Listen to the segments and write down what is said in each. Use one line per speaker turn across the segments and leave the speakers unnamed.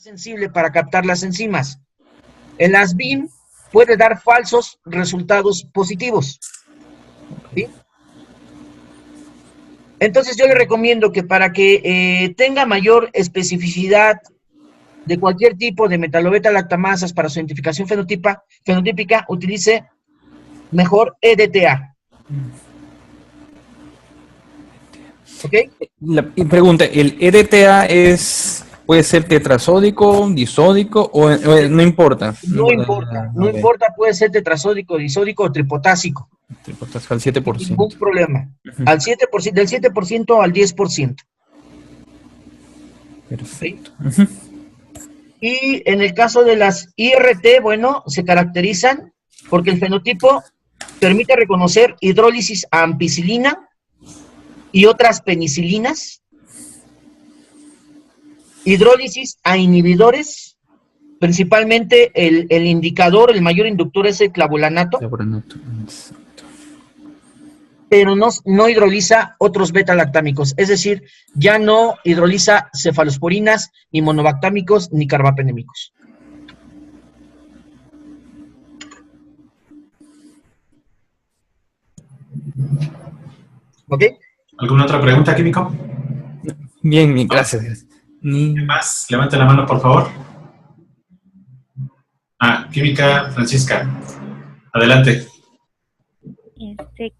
sensible para captar las enzimas. El ASBIM puede dar falsos resultados positivos, ¿sí? Entonces yo le recomiendo que para que tenga mayor especificidad de cualquier tipo de metalobeta-lactamasas para su identificación fenotípica, utilice mejor EDTA. ¿Ok?
Y pregunta, ¿el EDTA puede ser tetrasódico, disódico o no importa?
No importa, no importa, puede ser tetrasódico, disódico o tripotásico.
Al 7%.
Sin ningún problema. Al 7%, del 7% al 10%.
Perfecto.
¿Sí? Y en el caso de las IRT, bueno, se caracterizan porque el fenotipo permite reconocer hidrólisis a ampicilina y otras penicilinas, hidrólisis a inhibidores, principalmente el indicador, el mayor inductor es el clavulanato, pero no hidroliza otros beta-lactámicos, es decir, ya no hidroliza cefalosporinas, ni monobactámicos, ni carbapenémicos. ¿Ok?
¿Alguna otra pregunta, químico?
Bien, gracias.
¿Qué más? Levante la mano, por favor. Química Francisca. Adelante.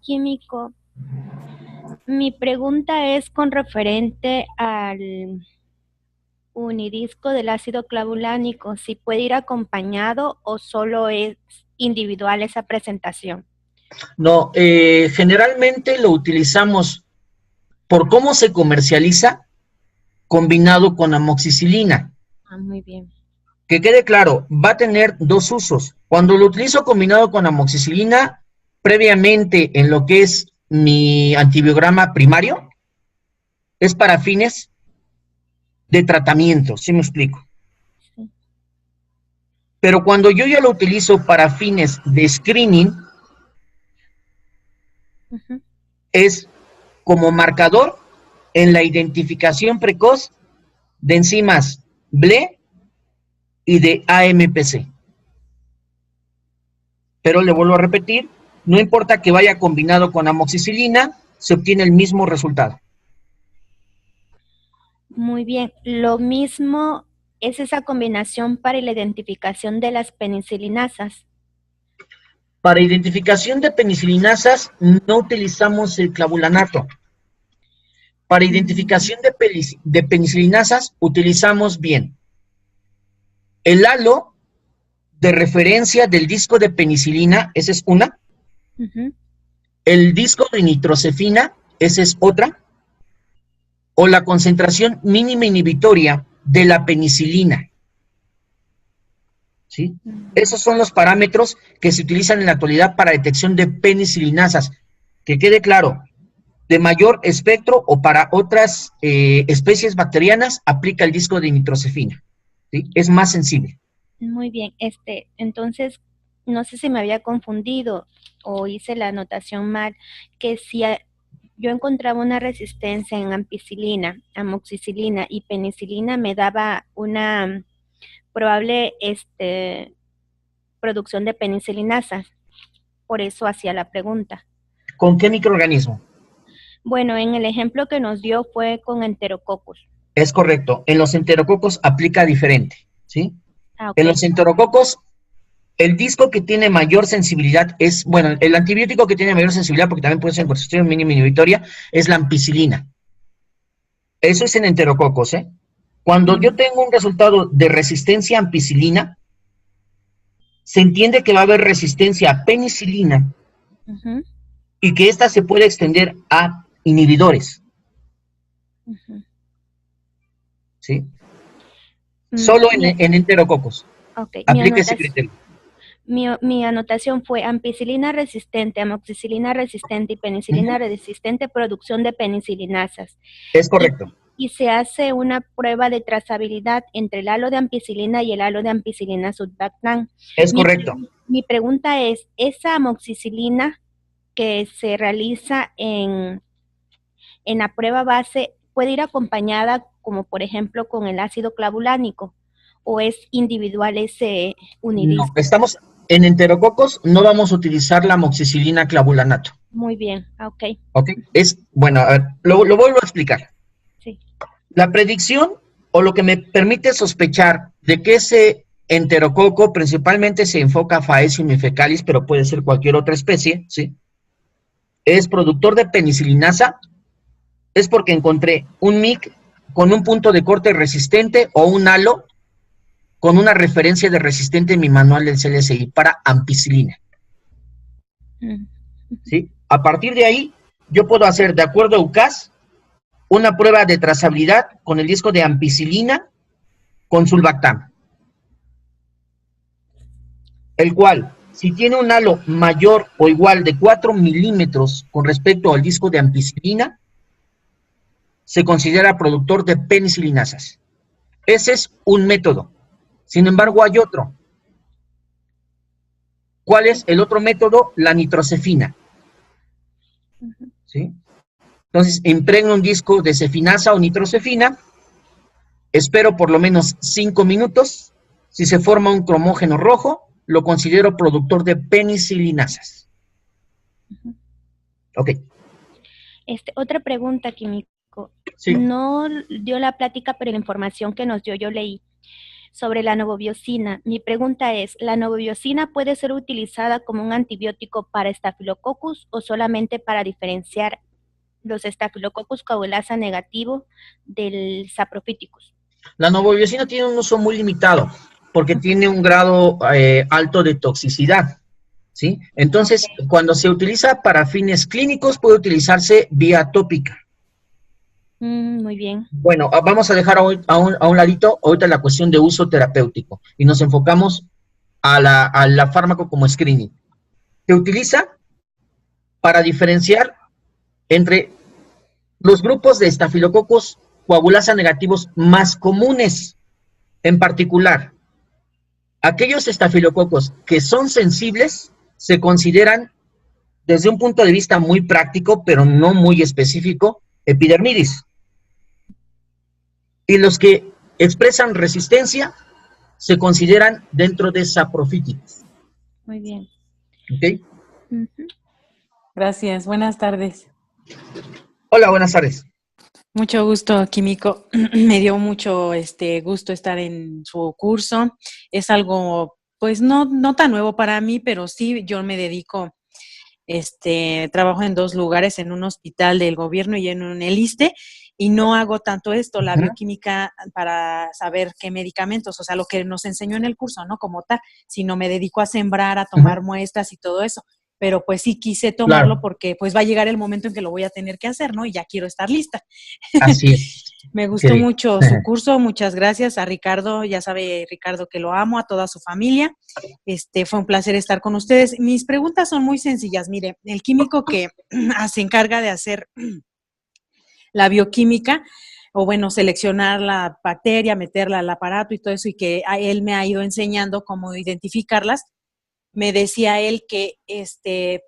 Químico, mi pregunta es con referente al unidisco del ácido clavulánico, si puede ir acompañado o solo es individual esa presentación.
No, generalmente lo utilizamos por cómo se comercializa combinado con amoxicilina.
Muy bien.
Que quede claro, va a tener dos usos. Cuando lo utilizo combinado con amoxicilina, previamente en lo que es mi antibiograma primario, es para fines de tratamiento, ¿sí me explico?
Sí.
Pero cuando yo ya lo utilizo para fines de screening, es como marcador en la identificación precoz de enzimas BLE y de AMPC. Pero le vuelvo a repetir, no importa que vaya combinado con amoxicilina, se obtiene el mismo resultado.
Muy bien, lo mismo es esa combinación para la identificación de las penicilinasas.
Para identificación de penicilinasas no utilizamos el clavulanato. Para identificación de penicilinasas utilizamos bien el halo de referencia del disco de penicilina, esa es una. El disco de nitrosefina, esa es otra. O la concentración mínima inhibitoria de la penicilina. ¿Sí? Esos son los parámetros que se utilizan en la actualidad para detección de penicilinasas. Que quede claro, de mayor espectro o para otras especies bacterianas, aplica el disco de nitrosefina. ¿Sí? Es más sensible.
Muy bien, entonces, no sé si me había confundido o hice la anotación mal, que si yo encontraba una resistencia en ampicilina, amoxicilina y penicilina, me daba una probable producción de penicilinasas. Por eso hacía la pregunta.
¿Con qué microorganismo?
Bueno, en el ejemplo que nos dio fue con Enterococcus.
Es correcto. En los enterococos aplica diferente, ¿sí?
Okay.
En los enterococos, el disco que tiene mayor sensibilidad es, bueno, el antibiótico que tiene mayor sensibilidad, porque también puede ser en concentración mínima inhibitoria, es la ampicilina. Eso es en enterococos, ¿eh? Cuando yo tengo un resultado de resistencia a ampicilina, se entiende que va a haber resistencia a penicilina y que ésta se puede extender a inhibidores. ¿Sí? Solo en enterococos.
Okay.
Aplica ese criterio.
Mi anotación fue ampicilina resistente, amoxicilina resistente y penicilina resistente, producción de penicilinasas.
Es correcto.
Y se hace una prueba de trazabilidad entre el halo de ampicilina y el halo de ampicilina surfactán.
Es correcto.
Mi pregunta es, ¿esa amoxicilina que se realiza en la prueba base puede ir acompañada, como por ejemplo, con el ácido clavulánico? o es individual ese
No,
unidisco?
estamos en enterococos, no vamos a utilizar la amoxicilina clavulanato.
Muy bien, ok,
¿Ok? Bueno, a ver, lo vuelvo a explicar.
sí.
La predicción, o lo que me permite sospechar de que ese enterococo principalmente se enfoca a Faecium y fecalis, pero puede ser cualquier otra especie, ¿sí? Es productor de penicilinasa, es porque encontré un MIC con un punto de corte resistente o un halo con una referencia de resistente en mi manual del CLSI para ampicilina,
Mm,
¿sí? A partir de ahí, yo puedo hacer, de acuerdo a UCAS, una prueba de trazabilidad con el disco de ampicilina con sulbactam, el cual, si tiene un halo mayor o igual de 4 milímetros con respecto al disco de ampicilina, se considera productor de penicilinasas. Ese es un método. Sin embargo, hay otro. ¿Cuál es el otro método? La nitrocefina. ¿Sí? Entonces, impregno un disco de cefinasa o nitrocefina, espero por lo menos 5 minutos. Si se forma un cromógeno rojo, lo considero productor de penicilinasas. Ok.
Otra pregunta, químico.
Sí.
No dio la plática, pero la información que nos dio yo leí sobre la novobiosina. Mi pregunta es, ¿la novobiosina puede ser utilizada como un antibiótico para Staphylococcus o solamente para diferenciar los Staphylococcus coagulasa negativo del Saprophyticus?
La novobiosina tiene un uso muy limitado porque tiene un grado alto de toxicidad, ¿sí? Entonces, cuando se utiliza para fines clínicos, puede utilizarse vía tópica.
Muy bien.
Bueno, vamos a dejar a un ladito ahorita la cuestión de uso terapéutico y nos enfocamos a la fármaco como screening. Se utiliza para diferenciar entre los grupos de estafilococos coagulasa negativos más comunes, en particular, aquellos estafilococos que son sensibles se consideran, desde un punto de vista muy práctico, pero no muy específico, epidermidis. Y los que expresan resistencia se consideran dentro de saprofíticos.
Muy bien.
¿Ok?
Gracias, buenas tardes.
Hola, buenas tardes.
Mucho gusto, químico. Me dio mucho gusto estar en su curso. Es algo, pues, no tan nuevo para mí, pero sí, yo me dedico, trabajo en 2 lugares, en un hospital del gobierno y en el ISSSTE, y no hago tanto esto, la bioquímica, para saber qué medicamentos, o sea, lo que nos enseñó en el curso, ¿no? Como tal, sino me dedico a sembrar, a tomar muestras y todo eso. Pero pues sí quise tomarlo porque pues va a llegar el momento en que lo voy a tener que hacer, ¿no? Y ya quiero estar lista.
Así es.
Me gustó mucho su curso, muchas gracias a Ricardo, ya sabe Ricardo que lo amo, a toda su familia. Fue un placer estar con ustedes. Mis preguntas son muy sencillas. Mire, el químico que se encarga de hacer la bioquímica, o bueno, seleccionar la bacteria, meterla al aparato y todo eso, y que a él me ha ido enseñando cómo identificarlas. Me decía él que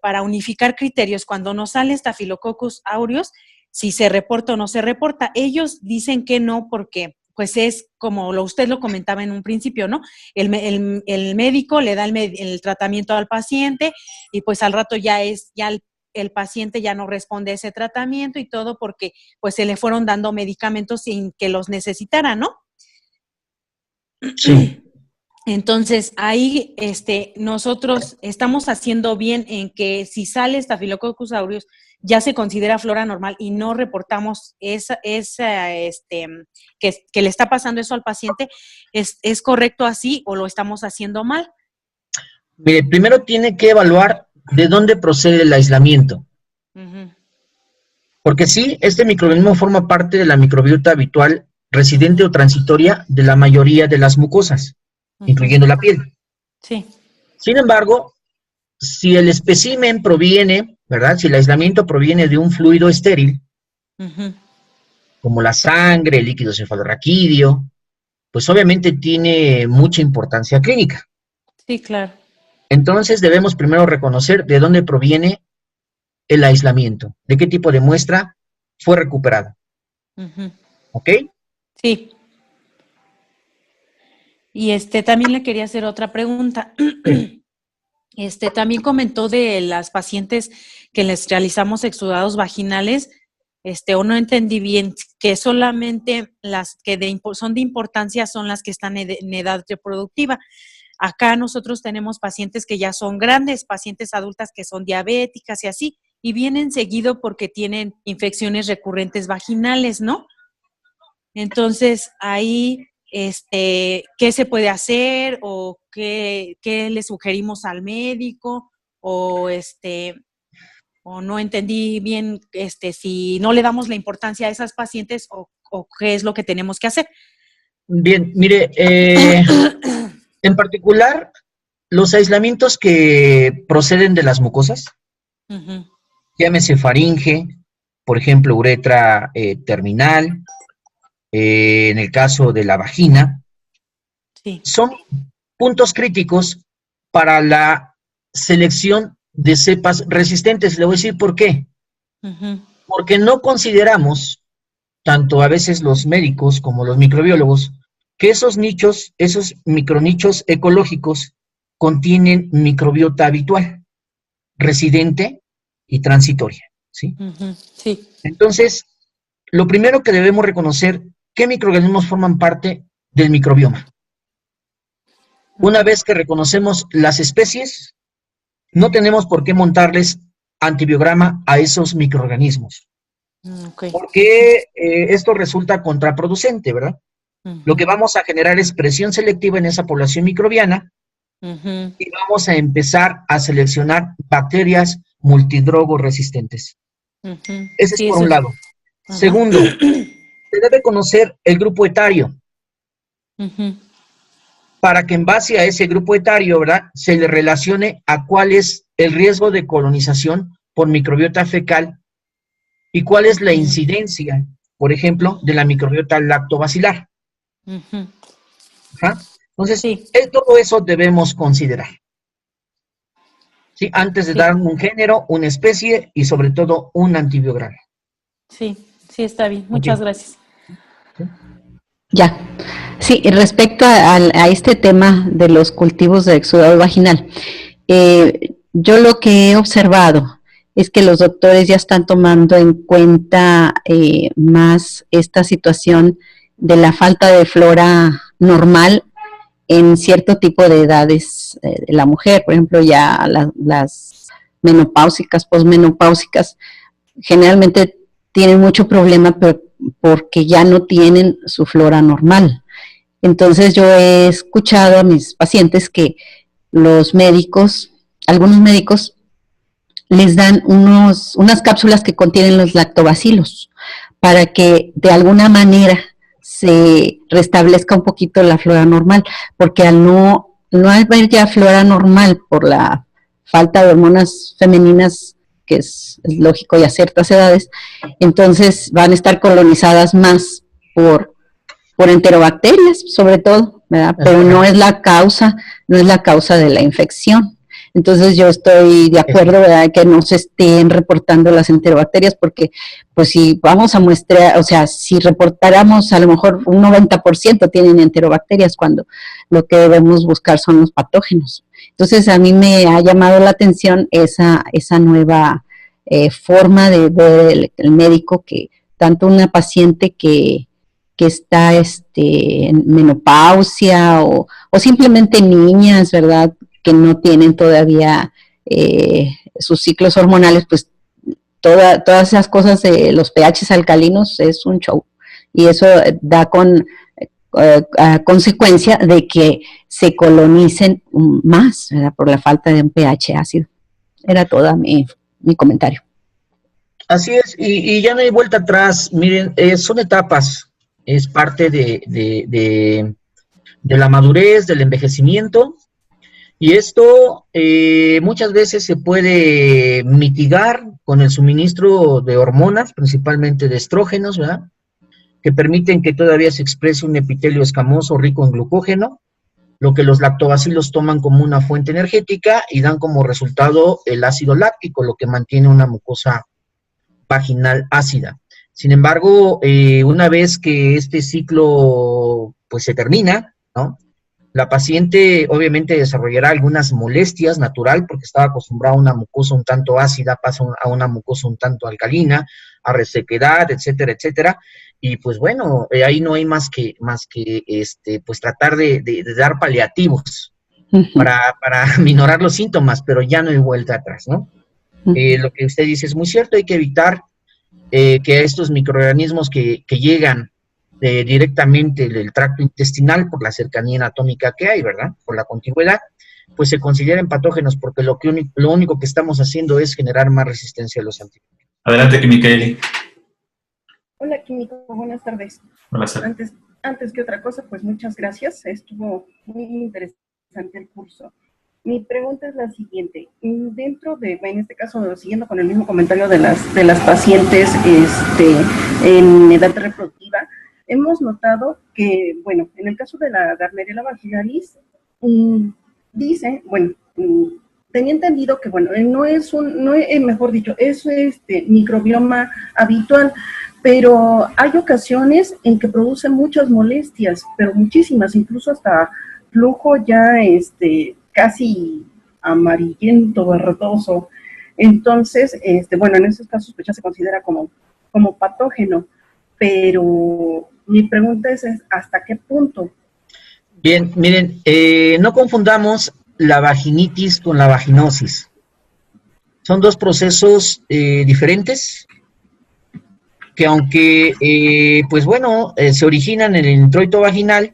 para unificar criterios, cuando nos sale Staphylococcus aureus, si se reporta o no se reporta. Ellos dicen que no, porque pues es como usted lo comentaba en un principio, ¿no? El médico le da el tratamiento al paciente y pues al rato ya el paciente ya no responde a ese tratamiento y todo porque pues se le fueron dando medicamentos sin que los necesitara, ¿no?
Sí.
Entonces, ahí nosotros estamos haciendo bien en que si sale Staphylococcus aureus, ya se considera flora normal y no reportamos que le está pasando eso al paciente. ¿Es correcto así o lo estamos haciendo mal?
Mire, primero tiene que evaluar de dónde procede el aislamiento. Porque sí, este microorganismo forma parte de la microbiota habitual, residente o transitoria de la mayoría de las mucosas, incluyendo la piel.
Sí.
Sin embargo, si el espécimen proviene, ¿verdad? Si el aislamiento proviene de un fluido estéril, como la sangre, el líquido cefalorraquídeo, pues obviamente tiene mucha importancia clínica.
Sí, claro.
Entonces debemos primero reconocer de dónde proviene el aislamiento, de qué tipo de muestra fue recuperada. ¿Ok?
Sí. Y también le quería hacer otra pregunta. También comentó de las pacientes que les realizamos exudados vaginales, o no entendí bien, que solamente las que son de importancia son las que están en edad reproductiva. Acá nosotros tenemos pacientes que ya son grandes, pacientes adultas que son diabéticas y así, y vienen seguido porque tienen infecciones recurrentes vaginales, ¿no? Entonces, ahí, ¿qué se puede hacer o qué le sugerimos al médico? O no entendí bien, si no le damos la importancia a esas pacientes o qué es lo que tenemos que hacer.
Bien, mire, en particular, los aislamientos que proceden de las mucosas,
Uh-huh.
llámese faringe, por ejemplo, uretra terminal, en el caso de la vagina,
Sí.
son puntos críticos para la selección de cepas resistentes. Le voy a decir por qué.
Uh-huh.
Porque no consideramos, tanto a veces los médicos como los microbiólogos, que esos nichos, esos micronichos ecológicos contienen microbiota habitual, residente y transitoria, ¿sí?
Uh-huh. Sí.
Entonces, lo primero que debemos reconocer, ¿qué microorganismos forman parte del microbioma? Una vez que reconocemos las especies, no tenemos por qué montarles antibiograma a esos microorganismos.
Okay.
Porque esto resulta contraproducente, ¿verdad?
Uh-huh.
Lo que vamos a generar es presión selectiva en esa población microbiana
Uh-huh.
y vamos a empezar a seleccionar bacterias multidrogo resistentes.
Uh-huh.
Ese
Sí,
es por un lado.
Ajá.
Segundo, se debe conocer el grupo etario
Uh-huh.
para que en base a ese grupo etario, ¿verdad?, se le relacione a cuál es el riesgo de colonización por microbiota fecal y cuál es la incidencia, por ejemplo, de la microbiota lactobacilar.
Uh-huh.
Ajá. Entonces,
Sí.
todo eso debemos considerar, ¿sí?, antes de
Sí.
dar un género, una especie y sobre todo un antibiograma.
Sí, está bien. Muchas gracias.
Ya. Sí, respecto a este tema de los cultivos de exudado vaginal, yo lo que he observado es que los doctores ya están tomando en cuenta más esta situación de la falta de flora normal en cierto tipo de edades de la mujer. Por ejemplo, ya las menopáusicas, posmenopáusicas, generalmente tienen mucho problema porque ya no tienen su flora normal. Entonces yo he escuchado a mis pacientes que los médicos, algunos médicos, les dan unas cápsulas que contienen los lactobacilos para que de alguna manera se restablezca un poquito la flora normal, porque al no haber ya flora normal por la falta de hormonas femeninas, que es lógico y a ciertas edades, entonces van a estar colonizadas más por enterobacterias, sobre todo, ¿verdad? Pero no es la causa de la infección. Entonces yo estoy de acuerdo, ¿verdad?, que no se estén reportando las enterobacterias, porque pues si vamos a muestrear, o sea, si reportáramos a lo mejor un 90% tienen enterobacterias, cuando lo que debemos buscar son los patógenos. Entonces a mí me ha llamado la atención esa nueva forma de ver el médico, que tanto una paciente que está en menopausia o simplemente niñas, ¿verdad?, que no tienen todavía sus ciclos hormonales, pues todas esas cosas de los pHs alcalinos es un show. Y eso da a consecuencia de que se colonicen más, ¿verdad?, por la falta de un pH ácido. Era todo mi comentario.
Así es, y ya no hay vuelta atrás. Miren, son etapas, es parte de la madurez, del envejecimiento, y esto muchas veces se puede mitigar con el suministro de hormonas, principalmente de estrógenos, ¿verdad?, que permiten que todavía se exprese un epitelio escamoso rico en glucógeno, lo que los lactobacilos toman como una fuente energética y dan como resultado el ácido láctico, lo que mantiene una mucosa vaginal ácida. Sin embargo, una vez que este ciclo pues se termina, ¿no?, La paciente obviamente desarrollará algunas molestias natural porque estaba acostumbrada a una mucosa un tanto ácida, pasa a una mucosa un tanto alcalina, a resequedad, etcétera, etcétera. Y pues bueno, ahí no hay más que pues tratar de dar paliativos para minorar los síntomas, pero ya no hay vuelta atrás, ¿no? Lo que usted dice es muy cierto, hay que evitar que estos microorganismos que llegan directamente del tracto intestinal por la cercanía anatómica que hay, ¿verdad? Por la contigüedad, pues se consideren patógenos porque lo único que estamos haciendo es generar más resistencia a los antibióticos.
Adelante, química Eli.
Hola, químico, buenas tardes.
Buenas tardes.
Antes que otra cosa, pues muchas gracias. Estuvo muy interesante el curso. Mi pregunta es la siguiente. Dentro de, en este caso, siguiendo con el mismo comentario de las pacientes en edad reproductiva, hemos notado que, bueno, en el caso de la Gardnerella vaginalis, dice, bueno, tenía entendido que, bueno, mejor dicho, es microbioma habitual, pero hay ocasiones en que produce muchas molestias, pero muchísimas, incluso hasta flujo ya casi amarillento, verdoso. Entonces, bueno, en esos casos pues ya se considera como patógeno, pero mi pregunta es ¿hasta qué punto?
Bien, miren, no confundamos la vaginitis con la vaginosis. Son dos procesos diferentes que aunque, pues bueno, se originan en el introito vaginal.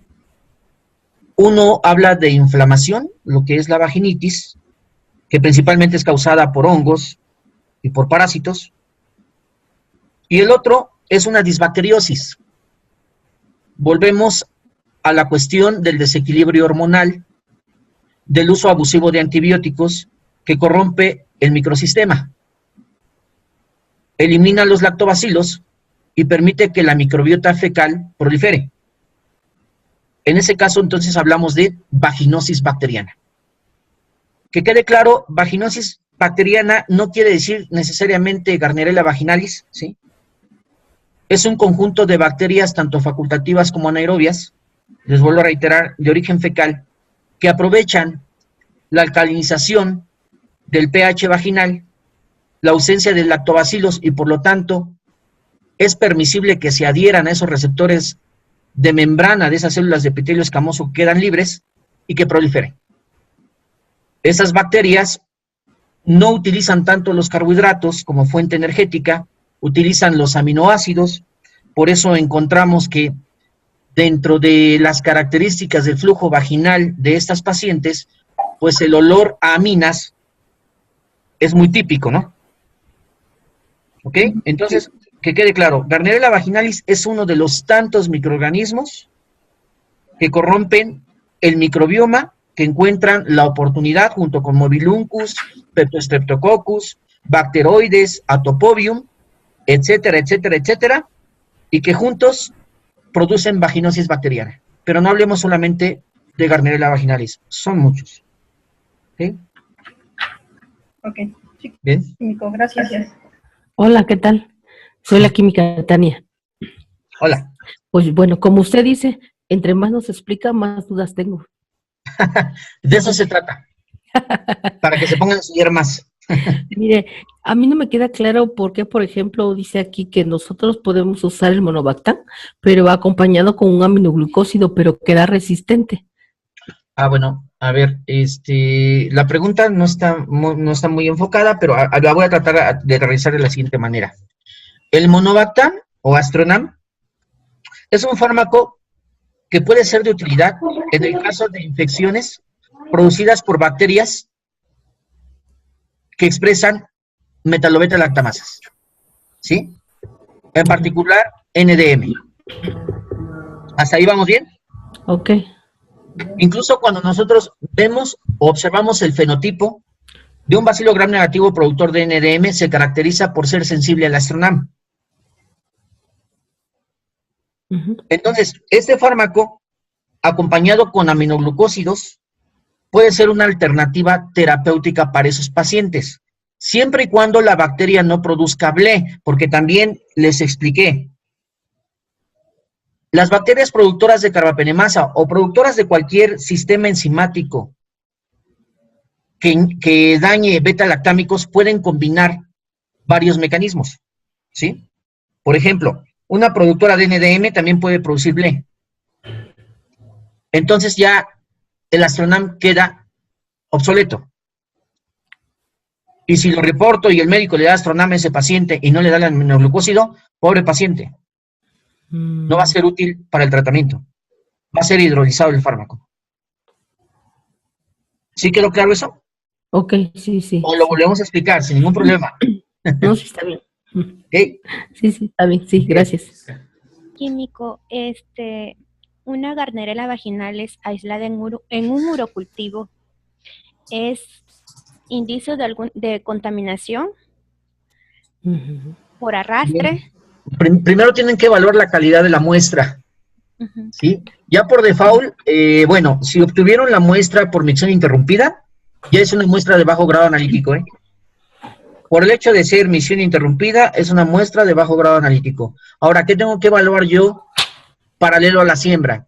Uno habla de inflamación, lo que es la vaginitis, que principalmente es causada por hongos y por parásitos. Y el otro es una disbacteriosis. Volvemos a la cuestión del desequilibrio hormonal, del uso abusivo de antibióticos que corrompe el microsistema. Elimina los lactobacilos y permite que la microbiota fecal prolifere. En ese caso, entonces, hablamos de vaginosis bacteriana. Que quede claro, vaginosis bacteriana no quiere decir necesariamente Gardnerella vaginalis, ¿sí? Es un conjunto de bacterias, tanto facultativas como anaerobias, les vuelvo a reiterar, de origen fecal, que aprovechan la alcalinización del pH vaginal, la ausencia de lactobacilos y, por lo tanto, es permisible que se adhieran a esos receptores de membrana de esas células de epitelio escamoso que quedan libres y que proliferen. Esas bacterias no utilizan tanto los carbohidratos como fuente energética, utilizan los aminoácidos, por eso encontramos que dentro de las características del flujo vaginal de estas pacientes, pues el olor a aminas es muy típico, ¿no? ¿Ok? Entonces, que quede claro, Gardnerella vaginalis es uno de los tantos microorganismos que corrompen el microbioma, que encuentran la oportunidad junto con Mobiluncus, Peptostreptococcus, Bacteroides, Atopobium, etcétera, etcétera, etcétera, y que juntos producen vaginosis bacteriana. Pero no hablemos solamente de Gardnerella vaginalis, son muchos. ¿Sí?
Ok, sí.
Bien.
Químico, gracias.
Hola, ¿qué tal? Soy la química Tania.
Hola.
Pues bueno, como usted dice, entre más nos explica, más dudas tengo.
De eso se trata. Para que se pongan a estudiar más.
Mire, a mí no me queda claro por qué, por ejemplo, dice aquí que nosotros podemos usar el monobactam, pero va acompañado con un aminoglucósido, pero queda resistente.
Ah, bueno, a ver, la pregunta no está muy enfocada, pero la voy a tratar de realizar de la siguiente manera. El monobactam o Astronam es un fármaco que puede ser de utilidad en el caso de infecciones producidas por bacterias que expresan metalobeta-lactamasas, ¿sí? En particular, NDM. ¿Hasta ahí vamos bien?
Ok.
Incluso cuando nosotros vemos o observamos el fenotipo de un bacilo gram negativo productor de NDM, se caracteriza por ser sensible al Astronam. Entonces, este fármaco, acompañado con aminoglucósidos, puede ser una alternativa terapéutica para esos pacientes, siempre y cuando la bacteria no produzca BLE, porque también les expliqué, Las bacterias productoras de carbapenemasa o productoras de cualquier sistema enzimático que dañe beta-lactámicos pueden combinar varios mecanismos, ¿sí? Por ejemplo, una productora de NDM también puede producir BLE. Entonces ya el Astronam queda obsoleto. Y si lo reporto y el médico le da Astronam a ese paciente y no le da el aminoglucósido, pobre paciente, no va a ser útil para el tratamiento. Va a ser hidrolizado el fármaco. ¿Sí quedó claro eso?
Ok, sí, sí.
O lo volvemos a explicar sin ningún problema.
No, sí, está bien.
¿Ok?
Sí, sí, está bien, sí, gracias.
Químico, una Gardnerella vaginalis aislada en un urocultivo, ¿es indicio de contaminación
Ujú.
por arrastre?
Primero tienen que evaluar la calidad de la muestra,
Ujú.
¿sí? Ya por default, bueno, si obtuvieron la muestra por micción interrumpida, ya es una muestra de bajo grado analítico, ¿eh? Por el hecho de ser misión interrumpida, es una muestra de bajo grado analítico. Ahora, ¿qué tengo que evaluar yo paralelo a la siembra?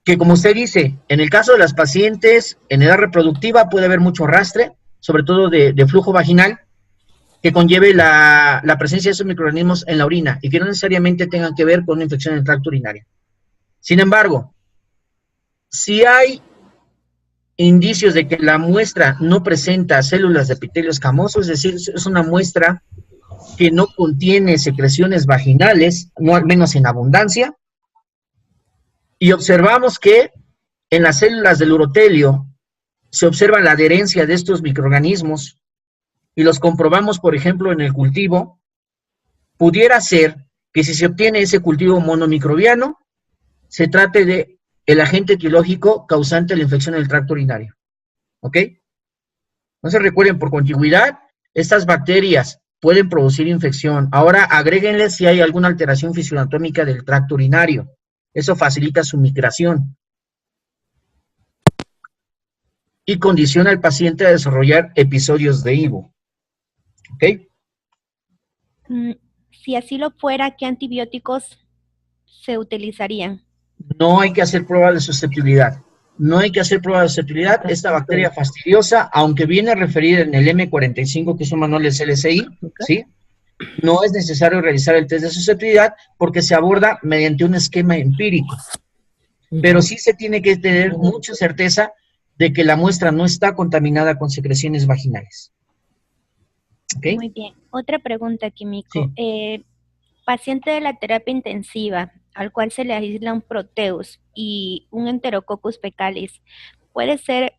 Que como usted dice, en el caso de las pacientes en edad reproductiva puede haber mucho arrastre, sobre todo de flujo vaginal, que conlleve la presencia de esos microorganismos en la orina y que no necesariamente tengan que ver con una infección en el tracto urinario. Sin embargo, si hay indicios de que la muestra no presenta células de epitelio escamoso, es decir, es una muestra que no contiene secreciones vaginales, no al menos en abundancia, y observamos que en las células del urotelio se observa la adherencia de estos microorganismos y los comprobamos, por ejemplo, en el cultivo, pudiera ser que si se obtiene ese cultivo monomicrobiano, se trate de el agente etiológico causante de la infección del tracto urinario. ¿Ok? Entonces recuerden, por contigüidad, estas bacterias pueden producir infección. Ahora agréguenle si hay alguna alteración fisioanatómica del tracto urinario. Eso facilita su migración y condiciona al paciente a desarrollar episodios de IVO. ¿Ok?
Si así lo fuera, ¿qué antibióticos se utilizarían?
No hay que hacer pruebas de susceptibilidad. No hay que hacer pruebas de susceptibilidad. Esta bacteria fastidiosa, aunque viene referida en el M45, que es un manual de CLCI, ¿sí? No es necesario realizar el test de susceptibilidad porque se aborda mediante un esquema empírico. Pero sí se tiene que tener mucha certeza de que la muestra no está contaminada con secreciones vaginales. ¿Ok?
Muy bien. Otra pregunta, Químico.
Sí.
Paciente de la terapia intensiva, al cual se le aísla un proteus y un enterococcus fecalis, ¿puede ser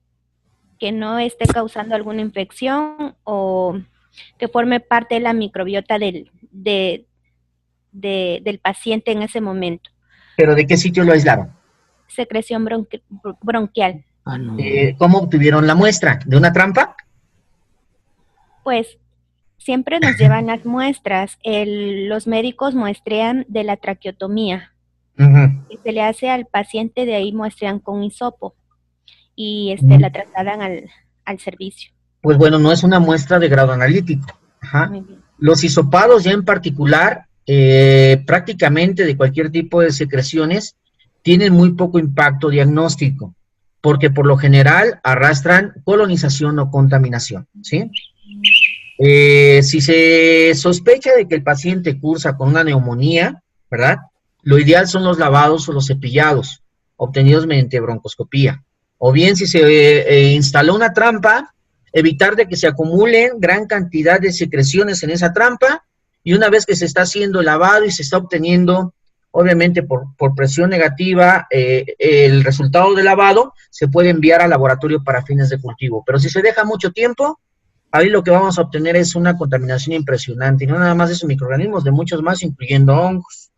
que no esté causando alguna infección o que forme parte de la microbiota del paciente en ese momento?
¿Pero de qué sitio lo aislaron?
Secreción bronquial.
Ah, no.
¿Cómo obtuvieron la muestra? ¿De una trampa?
Pues siempre nos llevan las muestras. Los médicos muestrean de la traqueotomía.
Uh-huh.
Que se le hace al paciente, de ahí muestrean con hisopo y la trasladan al servicio.
Pues bueno, no es una muestra de grado analítico. Ajá.
Muy bien.
Los hisopados ya en particular, prácticamente de cualquier tipo de secreciones, tienen muy poco impacto diagnóstico, porque por lo general arrastran colonización o contaminación, ¿sí? Si se sospecha de que el paciente cursa con una neumonía, ¿verdad? Lo ideal son los lavados o los cepillados, obtenidos mediante broncoscopía. O bien, si se instaló una trampa, evitar de que se acumulen gran cantidad de secreciones en esa trampa, y una vez que se está haciendo el lavado y se está obteniendo, obviamente por presión negativa, el resultado del lavado, se puede enviar al laboratorio para fines de cultivo. Pero si se deja mucho tiempo, ahí lo que vamos a obtener es una contaminación impresionante, y no nada más de esos microorganismos, de muchos más, incluyendo hongos.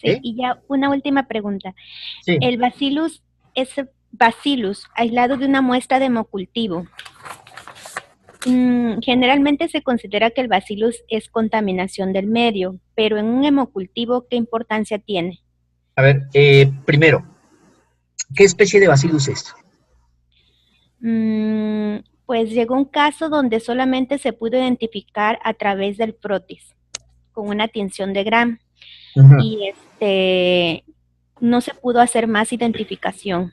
Sí, y ya una última pregunta.
Sí.
El bacillus es bacillus aislado de una muestra de hemocultivo. Generalmente se considera que el bacillus es contaminación del medio, pero en un hemocultivo, ¿qué importancia tiene?
A ver, primero, ¿qué especie de bacillus es?
Pues llegó un caso donde solamente se pudo identificar a través del frotis, con una tinción de Gram.
Ujú.
y no se pudo hacer más identificación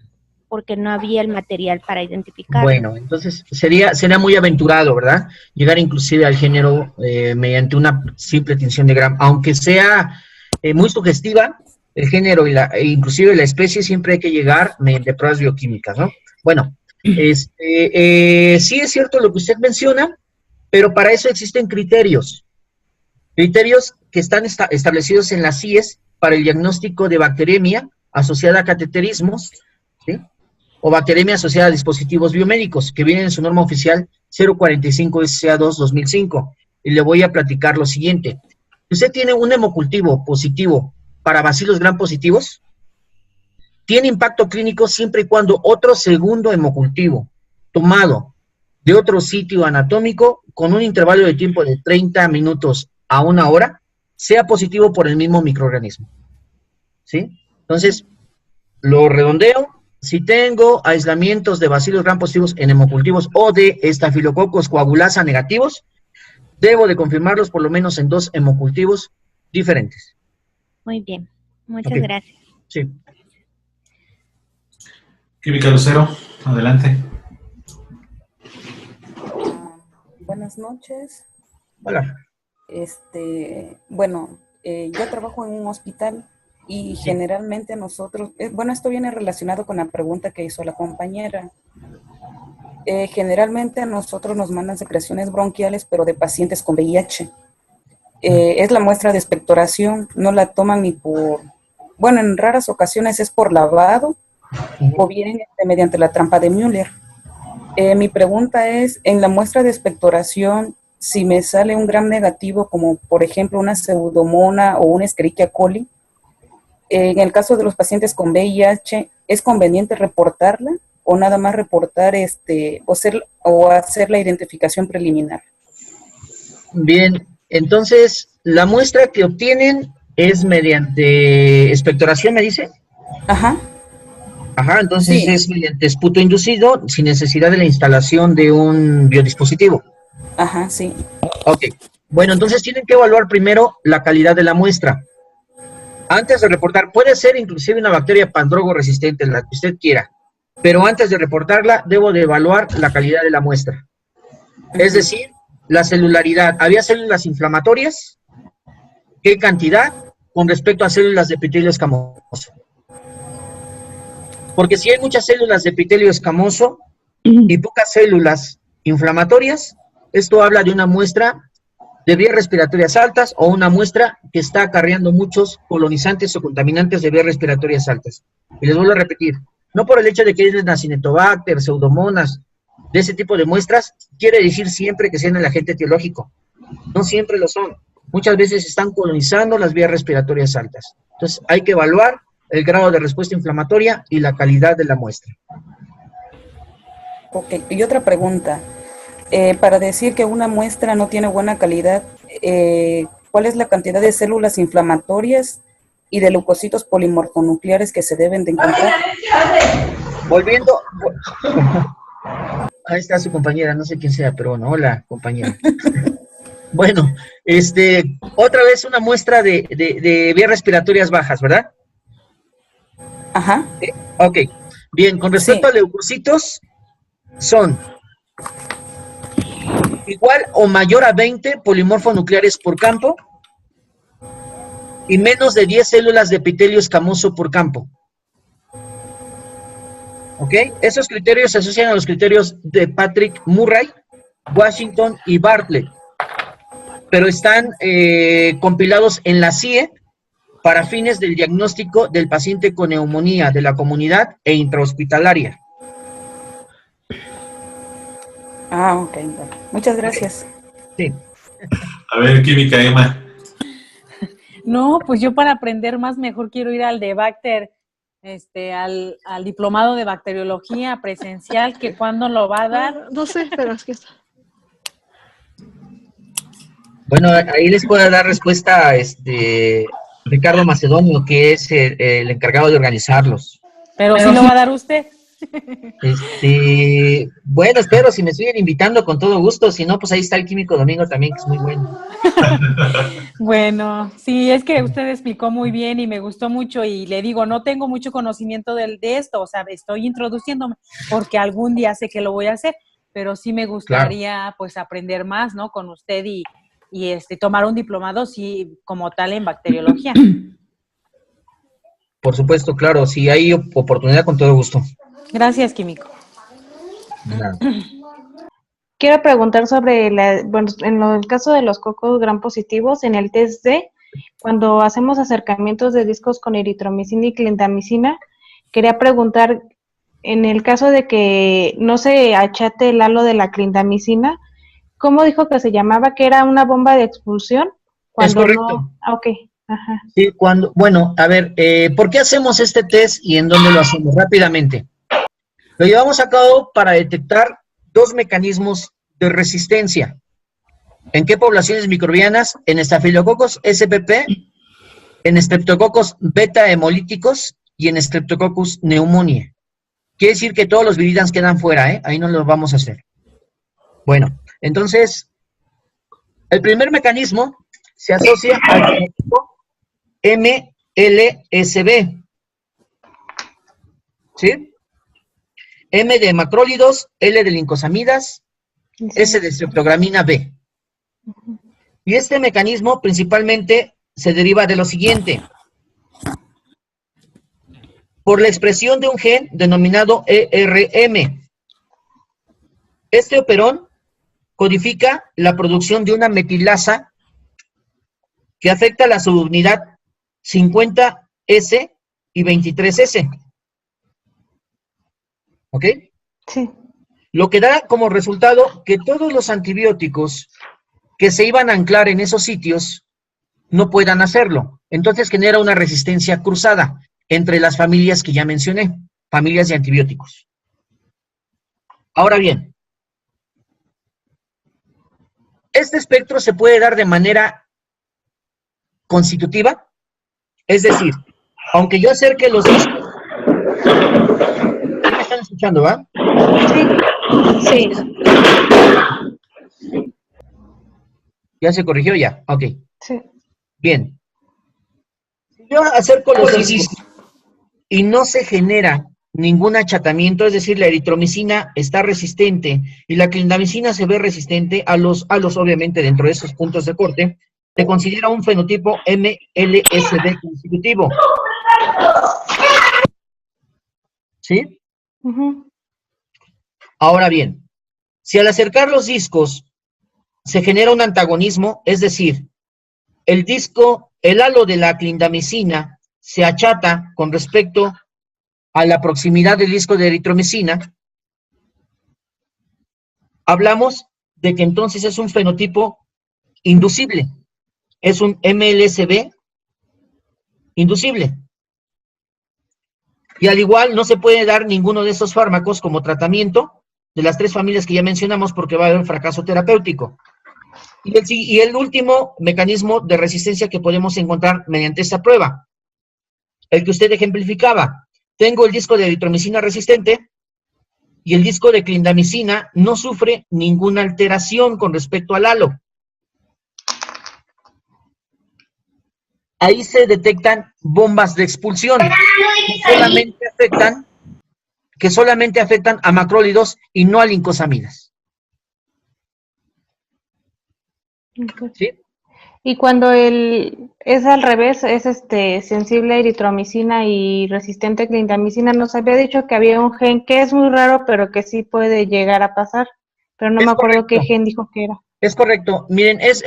porque no había el material para identificarlo.
Bueno, entonces sería muy aventurado, ¿verdad? Llegar inclusive al género mediante una simple tinción de Gram, aunque sea muy sugestiva, el género e inclusive la especie, siempre hay que llegar mediante pruebas bioquímicas, ¿no? Bueno, sí es cierto lo que usted menciona, pero para eso existen criterios que están establecidos en las CIES para el diagnóstico de bacteremia asociada a cateterismos, ¿sí? O bacteremia asociada a dispositivos biomédicos, que vienen en su norma oficial 045 SA2 2005. Y le voy a platicar lo siguiente. Usted tiene un hemocultivo positivo para bacilos gram positivos, tiene impacto clínico siempre y cuando otro segundo hemocultivo tomado de otro sitio anatómico con un intervalo de tiempo de 30 minutos a 1 hora sea positivo por el mismo microorganismo. ¿Sí? Entonces, lo redondeo. Si tengo aislamientos de bacilos gram positivos en hemocultivos o de estafilococos coagulasa negativos, debo de confirmarlos por lo menos en 2 hemocultivos diferentes.
Muy bien, muchas
Ok.
gracias.
Sí.
Química Lucero, adelante.
Buenas noches.
Hola.
Bueno, yo trabajo en un hospital y generalmente nosotros, bueno, esto viene relacionado con la pregunta que hizo la compañera. Generalmente a nosotros nos mandan secreciones bronquiales, pero de pacientes con VIH. Es la muestra de expectoración, no la toman ni por, bueno, en raras ocasiones es por lavado o bien mediante la trampa de Müller. Mi pregunta es, en la muestra de expectoración, si me sale un gram negativo, como por ejemplo una pseudomona o una Escherichia coli, en el caso de los pacientes con VIH, ¿es conveniente reportarla o nada más reportar o hacer la identificación preliminar?
Bien, entonces, la muestra que obtienen es mediante expectoración, ¿me dice?
Ajá.
Ajá, entonces
Sí.
es mediante esputo inducido sin necesidad de la instalación de un biodispositivo.
Ajá, sí.
Ok, bueno, entonces tienen que evaluar primero la calidad de la muestra. Antes de reportar, puede ser inclusive una bacteria pandrogo resistente, la que usted quiera, pero antes de reportarla, debo de evaluar la calidad de la muestra. Es decir, la celularidad. ¿Había células inflamatorias? ¿Qué cantidad? Con respecto a células de epitelio escamoso. Porque si hay muchas células de epitelio escamoso y pocas células inflamatorias, esto habla de una muestra de vías respiratorias altas o una muestra que está acarreando muchos colonizantes o contaminantes de vías respiratorias altas. Y les vuelvo a repetir, no por el hecho de que es Acinetobacter, pseudomonas, de ese tipo de muestras, quiere decir siempre que sean el agente etiológico. No siempre lo son. Muchas veces están colonizando las vías respiratorias altas. Entonces hay que evaluar el grado de respuesta inflamatoria y la calidad de la muestra.
Ok, y otra pregunta. Para decir que una muestra no tiene buena calidad, ¿cuál es la cantidad de células inflamatorias y de leucocitos polimorfonucleares que se deben de encontrar?
Volviendo, ahí está su compañera, no sé quién sea, pero bueno, hola compañera. Bueno, otra vez una muestra de vías respiratorias bajas, ¿verdad?
Ajá.
Ok, bien, con respecto a leucocitos, son igual o mayor a 20 polimorfonucleares por campo y menos de 10 células de epitelio escamoso por campo. ¿Ok? Esos criterios se asocian a los criterios de Patrick Murray, Washington y Bartlett, pero están compilados en la CIE para fines del diagnóstico del paciente con neumonía de la comunidad e intrahospitalaria.
Ah, ok. Muchas gracias.
Sí.
A ver, química, Emma.
No, pues yo para aprender más mejor quiero ir al de Bacter, al diplomado de bacteriología presencial, que cuándo lo va a dar.
No sé, pero es que está.
Bueno, ahí les puedo dar respuesta a Ricardo Macedonio, que es el encargado de organizarlos.
Pero sí lo va a dar usted.
Bueno, espero, si me siguen invitando con todo gusto, si no, pues ahí está el Químico Domingo también, que es muy bueno.
Bueno, sí, es que usted explicó muy bien y me gustó mucho y le digo, no tengo mucho conocimiento de esto, o sea, estoy introduciéndome porque algún día sé que lo voy a hacer, pero sí me gustaría pues aprender más, ¿no? Con usted y tomar un diplomado, sí, como tal en bacteriología.
Por supuesto, claro, si hay oportunidad, con todo gusto.
Gracias, químico.
Nada.
Quiero preguntar sobre, bueno, en el caso de los cocos gram positivos, en el test D, cuando hacemos acercamientos de discos con eritromicina y clindamicina, quería preguntar, en el caso de que no se achate el halo de la clindamicina, ¿cómo dijo que se llamaba? ¿Que era una bomba de expulsión?
Es
Cuando
correcto.
no, ok, ajá.
Sí, bueno, a ver, ¿por qué hacemos este test y en dónde lo hacemos? Rápidamente. Lo llevamos a cabo para detectar dos mecanismos de resistencia. ¿En qué poblaciones microbianas? En Staphylococcus spp, en Streptococcus beta hemolíticos y en Streptococcus pneumoniae. Quiere decir que todos los viridans quedan fuera, ¿eh? Ahí no lo vamos a hacer. Bueno, entonces, el primer mecanismo se asocia al fenotipo MLSB. ¿Sí? M de macrólidos, L de lincosamidas, S de streptogramina B. Y este mecanismo principalmente se deriva de lo siguiente. Por la expresión de un gen denominado ERM. Este operón codifica la producción de una metilasa que afecta a la subunidad 50S y 23S. ¿Ok?
Sí.
Lo que da como resultado que todos los antibióticos que se iban a anclar en esos sitios no puedan hacerlo. Entonces genera una resistencia cruzada entre las familias que ya mencioné, familias de antibióticos. Ahora bien, este espectro se puede dar de manera constitutiva, es decir, aunque yo acerque los discos, ¿me están escuchando, va?
Sí.
¿Ya se corrigió ya? Ok.
Sí.
Bien. Si yo acerco los discos y no se genera ningún achatamiento, es decir, la eritromicina está resistente y la clindamicina se ve resistente a los obviamente dentro de esos puntos de corte, se considera un fenotipo MLSB constitutivo. ¿Sí?
Uh-huh.
Ahora bien, si al acercar los discos se genera un antagonismo, es decir, el halo de la clindamicina se achata con respecto a la proximidad del disco de eritromicina, hablamos de que entonces es un fenotipo inducible, es un MLSB inducible. Y al igual no se puede dar ninguno de esos fármacos como tratamiento de las tres familias que ya mencionamos porque va a haber fracaso terapéutico. Y el último mecanismo de resistencia que podemos encontrar mediante esta prueba, el que usted ejemplificaba. Tengo el disco de eritromicina resistente y el disco de clindamicina no sufre ninguna alteración con respecto al halo. Ahí se detectan bombas de expulsión que solamente afectan a macrólidos y no a lincosamidas. ¿Sí?
Y cuando es al revés, es sensible a eritromicina y resistente a clindamicina, nos había dicho que había un gen que es muy raro, pero que sí puede llegar a pasar, pero no me acuerdo qué gen dijo que era.
Es correcto. Miren, es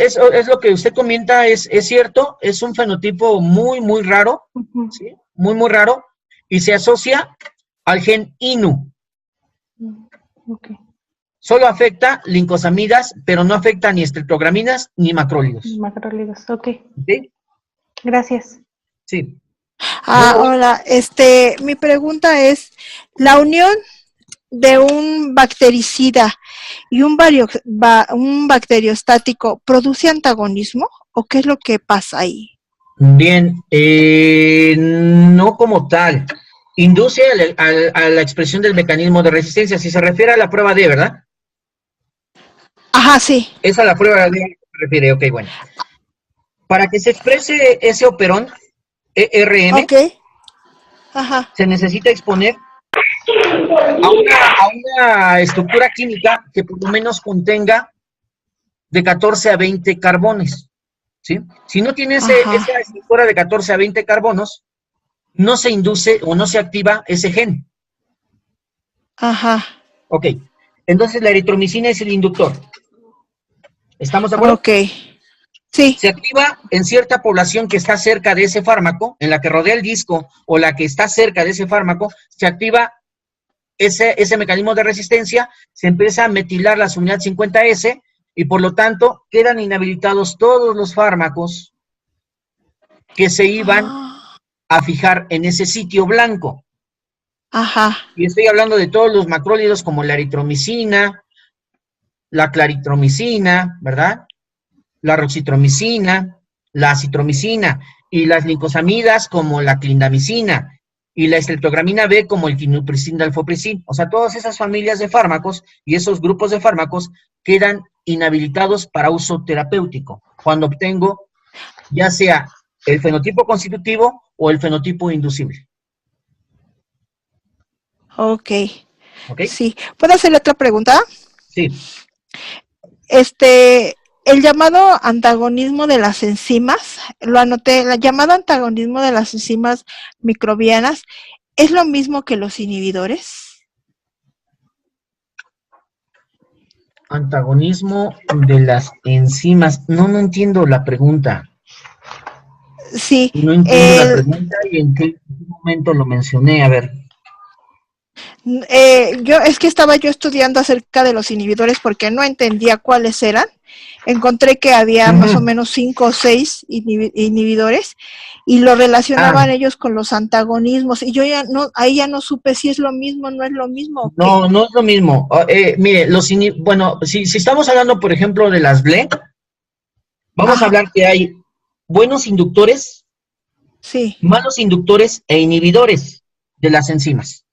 lo que usted comenta, es cierto, es un fenotipo muy, muy raro, ¿sí? Muy, muy raro, y se asocia al gen INU.
Okay.
Solo afecta lincosamidas, pero no afecta ni estreptograminas ni macrólidos.
Macrólidos, ok.
¿Sí?
Gracias.
Sí.
Hola, mi pregunta es, ¿la unión de un bactericida y un bacteriostático produce antagonismo o qué es lo que pasa ahí?
Bien, no como tal. Induce a la expresión del mecanismo de resistencia. Si se refiere a la prueba D, ¿verdad?
Ajá, sí.
Es a la prueba D refiere, ok, bueno. Para que se exprese ese operón, ERM,
Ok. Ajá.
se necesita exponer a una estructura química que por lo menos contenga de 14 a 20 carbones, ¿sí? Si no tiene esa estructura de 14 a 20 carbonos, no se induce o no se activa ese gen.
Ajá.
Ok, entonces la eritromicina es el inductor. ¿Estamos de acuerdo?
Ok. Sí.
Se activa en cierta población que está cerca de ese fármaco, en la que rodea el disco o la que está cerca de ese fármaco, se activa ese mecanismo de resistencia, se empieza a metilar la unidad 50S y por lo tanto quedan inhabilitados todos los fármacos que se iban a fijar en ese sitio blanco.
Ajá.
Y estoy hablando de todos los macrólidos como la eritromicina, la claritromicina, ¿verdad? La roxitromicina, la acitromicina y las glincosamidas como la clindamicina y la estreptogramina B como el quinupristin dalfopristin. O sea, todas esas familias de fármacos y esos grupos de fármacos quedan inhabilitados para uso terapéutico cuando obtengo ya sea el fenotipo constitutivo o el fenotipo inducible.
Ok.
¿Ok?
Sí. ¿Puedo hacerle otra pregunta?
Sí.
El llamado antagonismo de las enzimas, lo anoté, el llamado antagonismo de las enzimas microbianas, ¿es lo mismo que los inhibidores?
Antagonismo de las enzimas. No entiendo la pregunta.
Sí.
No entiendo la pregunta y en qué momento lo mencioné. A ver.
Es que estaba yo estudiando acerca de los inhibidores porque no entendía cuáles eran. Encontré que había más o menos 5 o 6 inhibidores y lo relacionaban ellos con los antagonismos y yo ahí ya no supe si es lo mismo, no es lo mismo.
No, no es lo mismo. Mire, bueno, si estamos hablando, por ejemplo, de las BLE, vamos a hablar que hay buenos inductores, malos inductores e inhibidores de las enzimas.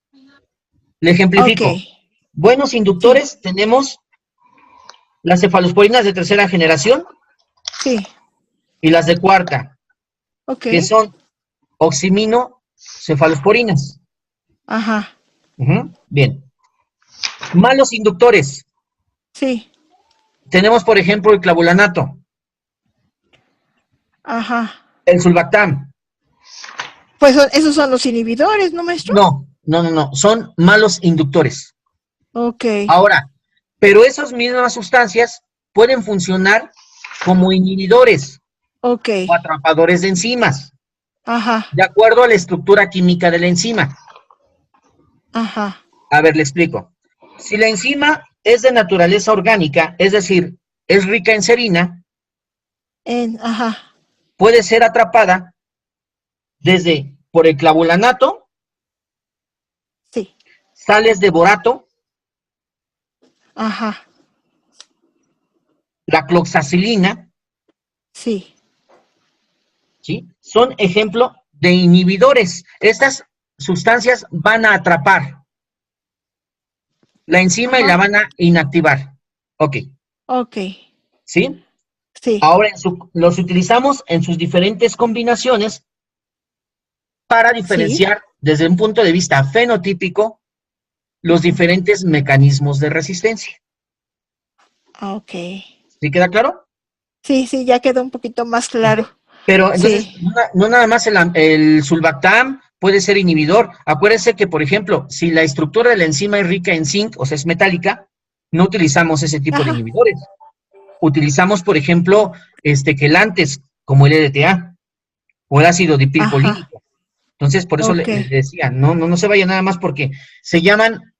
Le ejemplifico. Buenos inductores tenemos las cefalosporinas de tercera generación y las de cuarta, que son oximino-cefalosporinas.
Ajá.
Bien. Malos inductores.
Sí.
Tenemos, por ejemplo, el clavulanato.
Ajá.
El sulbactam.
Pues esos son los inhibidores, ¿no, maestro?
No. Son malos inductores.
Ok.
Ahora, pero esas mismas sustancias pueden funcionar como inhibidores o atrapadores de enzimas.
Ajá.
De acuerdo a la estructura química de la enzima.
Ajá.
A ver, le explico. Si la enzima es de naturaleza orgánica, es decir, es rica en serina, puede ser atrapada desde por el clavulanato, sales de borato, la cloxacilina, ¿sí? Son ejemplo de inhibidores. Estas sustancias van a atrapar la enzima y la van a inactivar. Ok. ¿Sí?
Sí.
Ahora los utilizamos en sus diferentes combinaciones para diferenciar desde un punto de vista fenotípico los diferentes mecanismos de resistencia.
Ok.
¿Sí queda claro?
Sí, ya quedó un poquito más claro.
Pero entonces, no nada más el sulbactam puede ser inhibidor. Acuérdense que, por ejemplo, si la estructura de la enzima es rica en zinc, o sea, es metálica, no utilizamos ese tipo de inhibidores. Utilizamos, por ejemplo, quelantes, como el EDTA, o el ácido dipilcolínico. Entonces, por eso les decía, no se vaya nada más porque se llaman,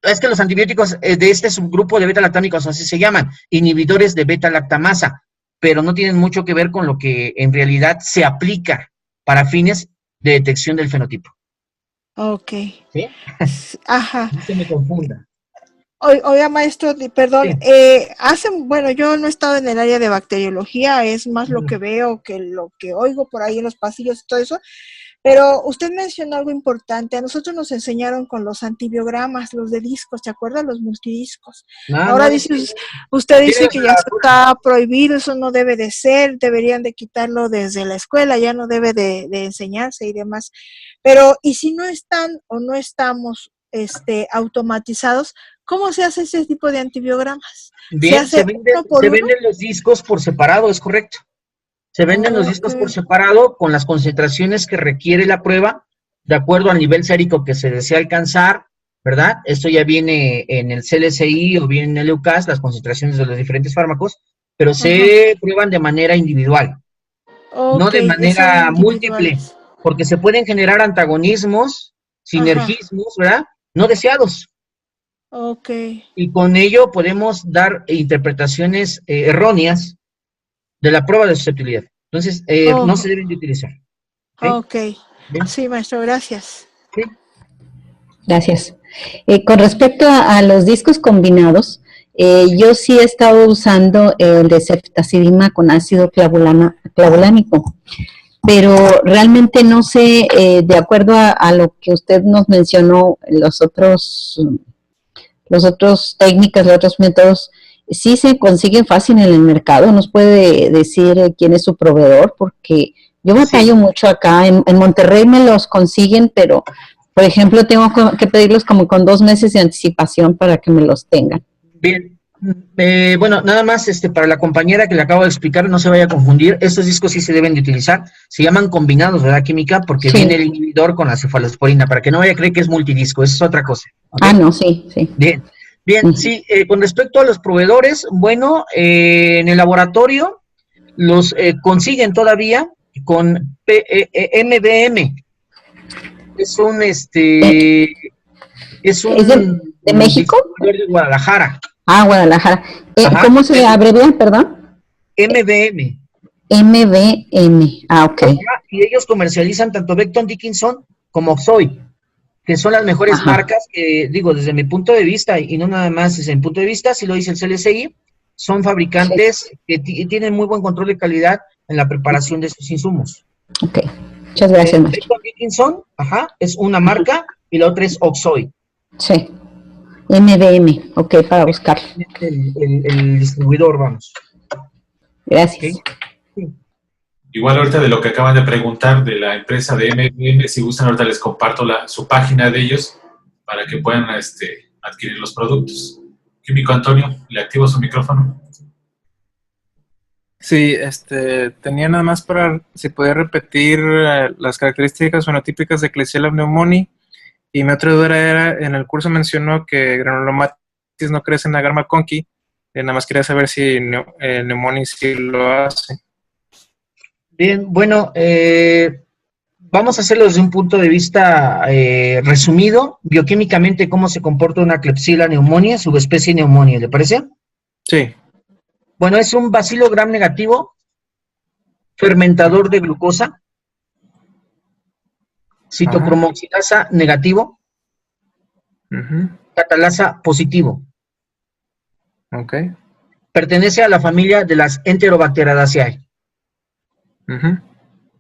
es que los antibióticos de este subgrupo de beta-lactámicos así se llaman, inhibidores de beta-lactamasa, pero no tienen mucho que ver con lo que en realidad se aplica para fines de detección del fenotipo.
Ok.
¿Sí?
Ajá.
No se me confunda.
Oiga, maestro, perdón, bueno, yo no he estado en el área de bacteriología, es más lo que veo que lo que oigo por ahí en los pasillos y todo eso, Pero usted mencionó algo importante. A nosotros nos enseñaron con los antibiogramas, los de discos, ¿se acuerdan? Los multidiscos. Ahora dice, usted dice que ya está prohibido, eso no debe de ser, deberían de quitarlo desde la escuela, ya no debe de enseñarse y demás. Pero, ¿y si no están o no estamos automatizados? ¿Cómo se hace ese tipo de antibiogramas?
Bien, se venden los discos por separado, es correcto. Se venden los discos por separado con las concentraciones que requiere la prueba, de acuerdo al nivel sérico que se desea alcanzar, ¿verdad? Esto ya viene en el CLSI o bien en el EUCAS, las concentraciones de los diferentes fármacos, pero se prueban de manera individual, no de manera múltiple, porque se pueden generar antagonismos, sinergismos, ¿verdad? No deseados. Y con ello podemos dar interpretaciones erróneas de la prueba de susceptibilidad. Entonces, no se deben de utilizar.
Sí, maestro, gracias.
Sí.
Gracias. Con respecto a los discos combinados, yo sí he estado usando el de ceftazidima con ácido clavulánico, pero realmente no sé, de acuerdo a lo que usted nos mencionó, los otros técnicas, los otros métodos, sí se consiguen fácil en el mercado. ¿Nos puede decir quién es su proveedor? Porque yo batallo mucho acá. En Monterrey me los consiguen, pero, por ejemplo, tengo que pedirlos como con 2 meses de anticipación para que me los tengan.
Bien. Bueno, nada más para la compañera que le acabo de explicar, no se vaya a confundir. Estos discos sí se deben de utilizar. Se llaman combinados, ¿verdad, química? Porque viene el inhibidor con la cefalosporina, para que no vaya a creer que es multidisco. Eso es otra cosa. ¿Okay?
No, sí.
Bien, sí, con respecto a los proveedores, bueno, en el laboratorio los consiguen todavía con MBM. Es un,
¿Es de México?
De Guadalajara.
Guadalajara. ¿Cómo se abrevia, perdón?
MBM.
MBM, ok.
Y ellos comercializan tanto Becton Dickinson como Oxoid, que son las mejores marcas que, digo, desde mi punto de vista, y no nada más desde mi punto de vista, si lo dice el CLSI, son fabricantes que tienen muy buen control de calidad en la preparación de sus insumos.
Ok, muchas gracias, maestro.
Becton Dickinson, es una marca, y la otra es Oxoid.
Sí, MBM, ok, para buscar.
El distribuidor, vamos.
Gracias.
Okay.
Igual ahorita de lo que acaban de preguntar de la empresa de MBM, si gustan ahorita les comparto su página de ellos para que puedan adquirir los productos. Químico Antonio, ¿le activo su micrófono?
Sí, tenía nada más para, si podía repetir las características fenotípicas de Klebsiella pneumoniae, y mi otra duda era, en el curso mencionó que granulomatis no crece en Agarma conqui, nada más quería saber si pneumoniae sí lo hace.
Bien, bueno, vamos a hacerlo desde un punto de vista resumido, bioquímicamente, cómo se comporta una Klebsiella pneumoniae, subespecie pneumoniae, ¿le parece?
Sí.
Bueno, es un bacilo gram negativo, fermentador de glucosa, citocromoxilasa negativo, catalasa positivo.
Ok.
Pertenece a la familia de las Enterobacteridaceae.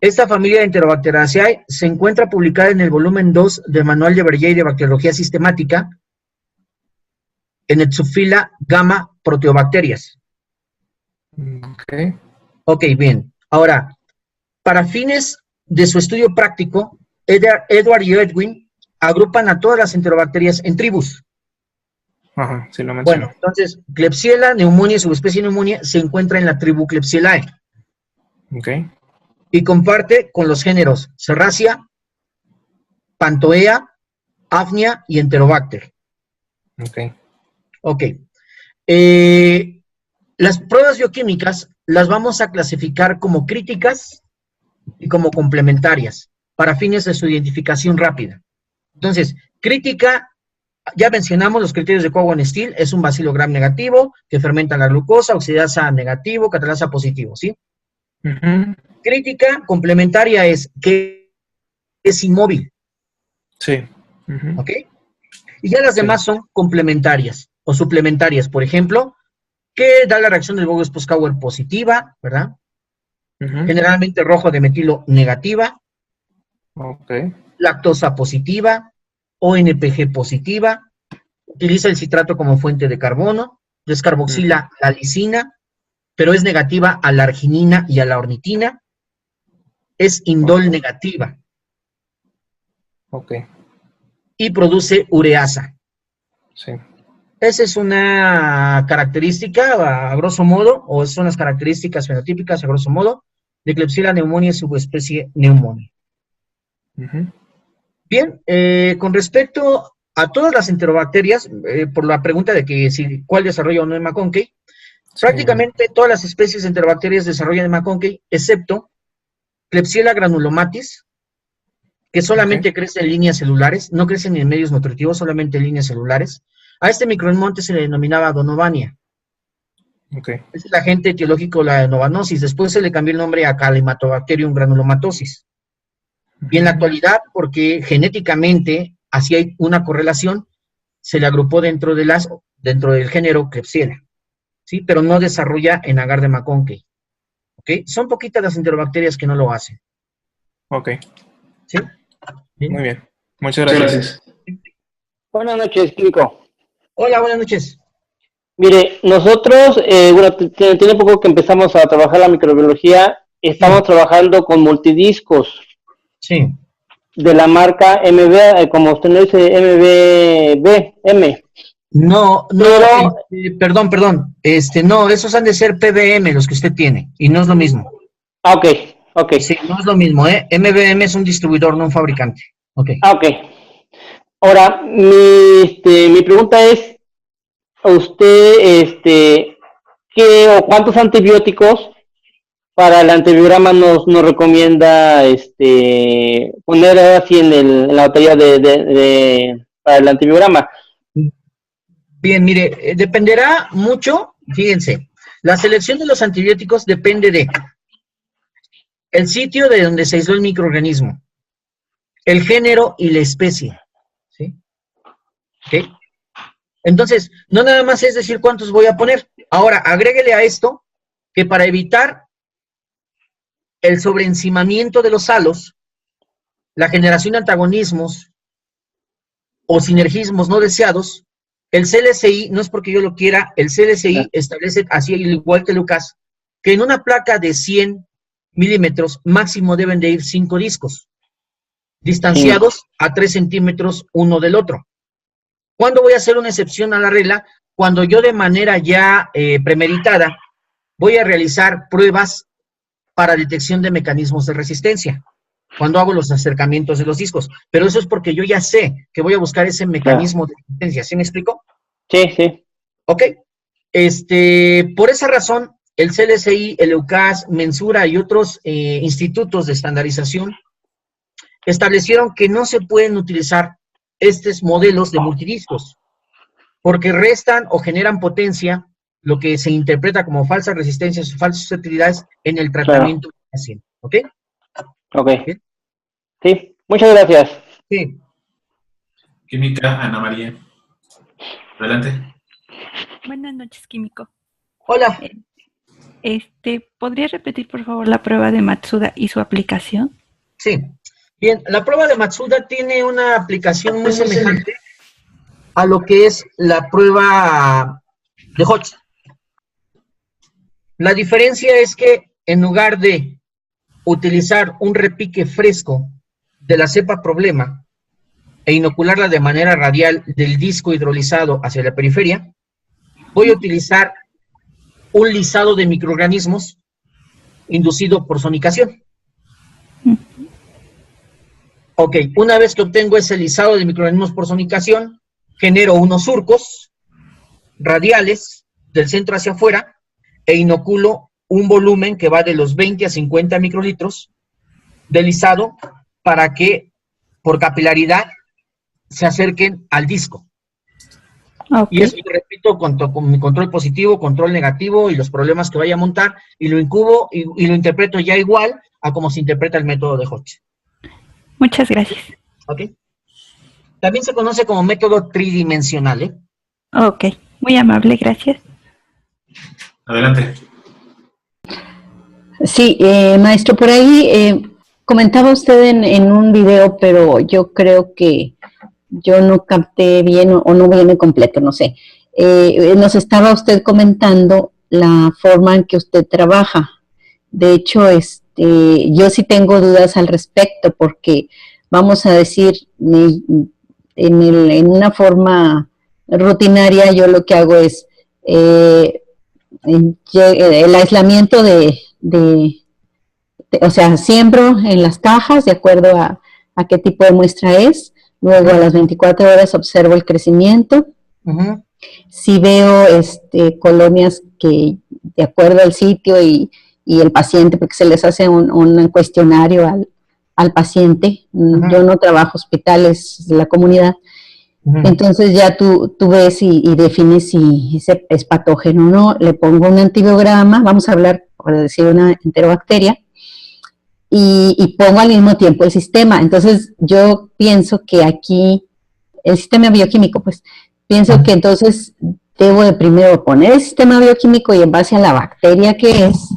Esta familia de Enterobacteridaceae se encuentra publicada en el volumen 2 del Manual de Berger de Bacteriología Sistemática en el subfila Gamma Proteobacterias. Ok, bien. Ahora, para fines de su estudio práctico, Edward y Edwin agrupan a todas las enterobacterias en tribus.
Sí lo mencionó.
Bueno, entonces, Klebsiella pneumoniae, subespecie pneumoniae, se encuentra en la tribu Klebsiella.
Ok.
Y comparte con los géneros Serratia, Pantoea, Afnia y Enterobacter. Ok. Las pruebas bioquímicas las vamos a clasificar como críticas y como complementarias para fines de su identificación rápida. Entonces, crítica, ya mencionamos los criterios de Cowan-Steele, es un bacilo gram negativo que fermenta la glucosa, oxidasa negativo, catalasa positivo, ¿sí? Crítica complementaria es que es inmóvil.
Sí.
¿Ok? Y ya las demás son complementarias o suplementarias, por ejemplo, que da la reacción del Bogus-Poskauer positiva, ¿verdad? Generalmente rojo de metilo negativa,
Ok.
Lactosa positiva, ONPG positiva, utiliza el citrato como fuente de carbono, descarboxila la lisina, pero es negativa a la arginina y a la ornitina, es indol negativa.
Ok.
Y produce ureasa.
Sí.
Esa es una característica, a grosso modo, o son las características fenotípicas, a grosso modo, de Klebsiella pneumoniae subespecie pneumoniae. Bien, con respecto a todas las enterobacterias, por la pregunta de que si cuál desarrolla o no McConkey, prácticamente todas las especies de enterobacterias desarrollan McConkey, excepto Klebsiella granulomatis, que solamente crece en líneas celulares, no crece ni en medios nutritivos, solamente en líneas celulares. A este microenmonte se le denominaba Donovania.
Okay.
Es el agente etiológico de la novanosis. Después se le cambió el nombre a Calimactobacterium granulomatosis. Y en la actualidad, porque genéticamente así hay una correlación, se le agrupó dentro del género Klebsiella, ¿sí? Pero no desarrolla en agar de McConkey. ¿Okay? Son poquitas las enterobacterias que no lo hacen.
Ok.
¿Sí? ¿Bien?
Muy bien. Muchas gracias.
Buenas noches, químico.
Hola, buenas noches.
Mire, nosotros, bueno, tiene poco que empezamos a trabajar la microbiología, estamos trabajando con multidiscos.
Sí.
De la marca MB, como usted lo dice, MBM.
No,
Pero,
perdón, no, esos han de ser PBM los que usted tiene, y no es lo mismo.
Ah, ok.
Sí, no es lo mismo, MBM es un distribuidor, no un fabricante. Ok.
Ah, ok. Ahora, mi pregunta es, ¿usted, qué o cuántos antibióticos para el antibiograma nos recomienda poner así en la botella para el antibiograma?
Bien, mire, dependerá mucho, fíjense, la selección de los antibióticos depende de el sitio de donde se aisló el microorganismo, el género y la especie, ¿sí? ¿Ok? Entonces, no nada más es decir cuántos voy a poner. Ahora, agréguele a esto que para evitar el sobreenzimamiento de los halos, la generación de antagonismos o sinergismos no deseados, el CLSI, no es porque yo lo quiera, el CLSI establece, así igual que Lucas, que en una placa de 100 milímetros máximo deben de ir 5 discos, distanciados a 3 centímetros uno del otro. ¿Cuándo voy a hacer una excepción a la regla? Cuando yo de manera ya premeditada voy a realizar pruebas para detección de mecanismos de resistencia, cuando hago los acercamientos de los discos. Pero eso es porque yo ya sé que voy a buscar ese mecanismo de resistencia. ¿Sí me explico?
Sí.
Ok. Por esa razón, el CLSI, el EUCAS, Mensura y otros institutos de estandarización establecieron que no se pueden utilizar estos modelos de multidiscos, porque restan o generan potencia, lo que se interpreta como falsas resistencias o falsas susceptibilidades en el tratamiento del paciente. ¿Ok?
Ok. ¿Bien? Sí, muchas gracias.
Sí.
Química, Ana María. Adelante.
Buenas noches, químico.
Hola.
¿Podría repetir, por favor, la prueba de Matsuda y su aplicación?
Sí. Bien, la prueba de Matsuda tiene una aplicación muy semejante a lo que es la prueba de Hodge. La diferencia es que en lugar de utilizar un repique fresco de la cepa problema e inocularla de manera radial del disco hidrolizado hacia la periferia, voy a utilizar un lisado de microorganismos inducido por sonicación. Ok, una vez que obtengo ese lisado de microorganismos por sonicación, genero unos surcos radiales del centro hacia afuera e inoculo un volumen que va de los 20 a 50 microlitros de lisado para que por capilaridad se acerquen al disco. Okay. Y eso lo repito con mi control positivo, control negativo y los problemas que vaya a montar, y lo incubo y lo interpreto ya igual a como se interpreta el método de Hodge.
Muchas gracias.
Ok. También se conoce como método tridimensional, ¿eh?
Ok, muy amable, gracias.
Adelante.
Sí, maestro, por ahí comentaba usted en un video, pero yo creo que yo no capté bien o no viene completo, no sé. Nos estaba usted comentando la forma en que usted trabaja. De hecho, yo sí tengo dudas al respecto porque, vamos a decir, en una forma rutinaria yo lo que hago es el aislamiento o sea, siembro en las cajas de acuerdo a qué tipo de muestra es, luego a las 24 horas observo el crecimiento. Si veo colonias que de acuerdo al sitio y el paciente, porque se les hace un cuestionario al paciente, yo no trabajo hospitales de la comunidad, entonces ya tú ves y defines si es patógeno o no, le pongo un antibiograma, vamos a hablar, por decir, una enterobacteria, y pongo al mismo tiempo el sistema. Entonces yo pienso que aquí, el sistema bioquímico, pues, pienso que entonces debo de primero poner el sistema bioquímico y en base a la bacteria que es,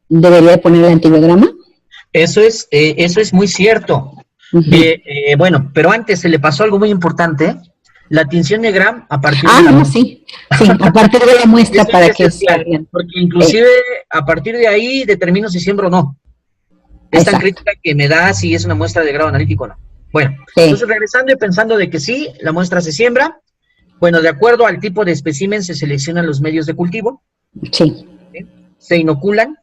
debería de poner el antibiograma.
Eso es muy cierto. Bueno, pero antes se le pasó algo muy importante, la tinción de Gram a partir de la muestra.
Sí, a partir de la muestra para que
sea bien. Porque inclusive a partir de ahí determino si siembro o no. Es tan crítica que me da si es una muestra de grado analítico o no. Bueno, entonces regresando y pensando de que sí, la muestra se siembra, bueno, de acuerdo al tipo de espécimen se seleccionan los medios de cultivo.
Sí.
Se inoculan.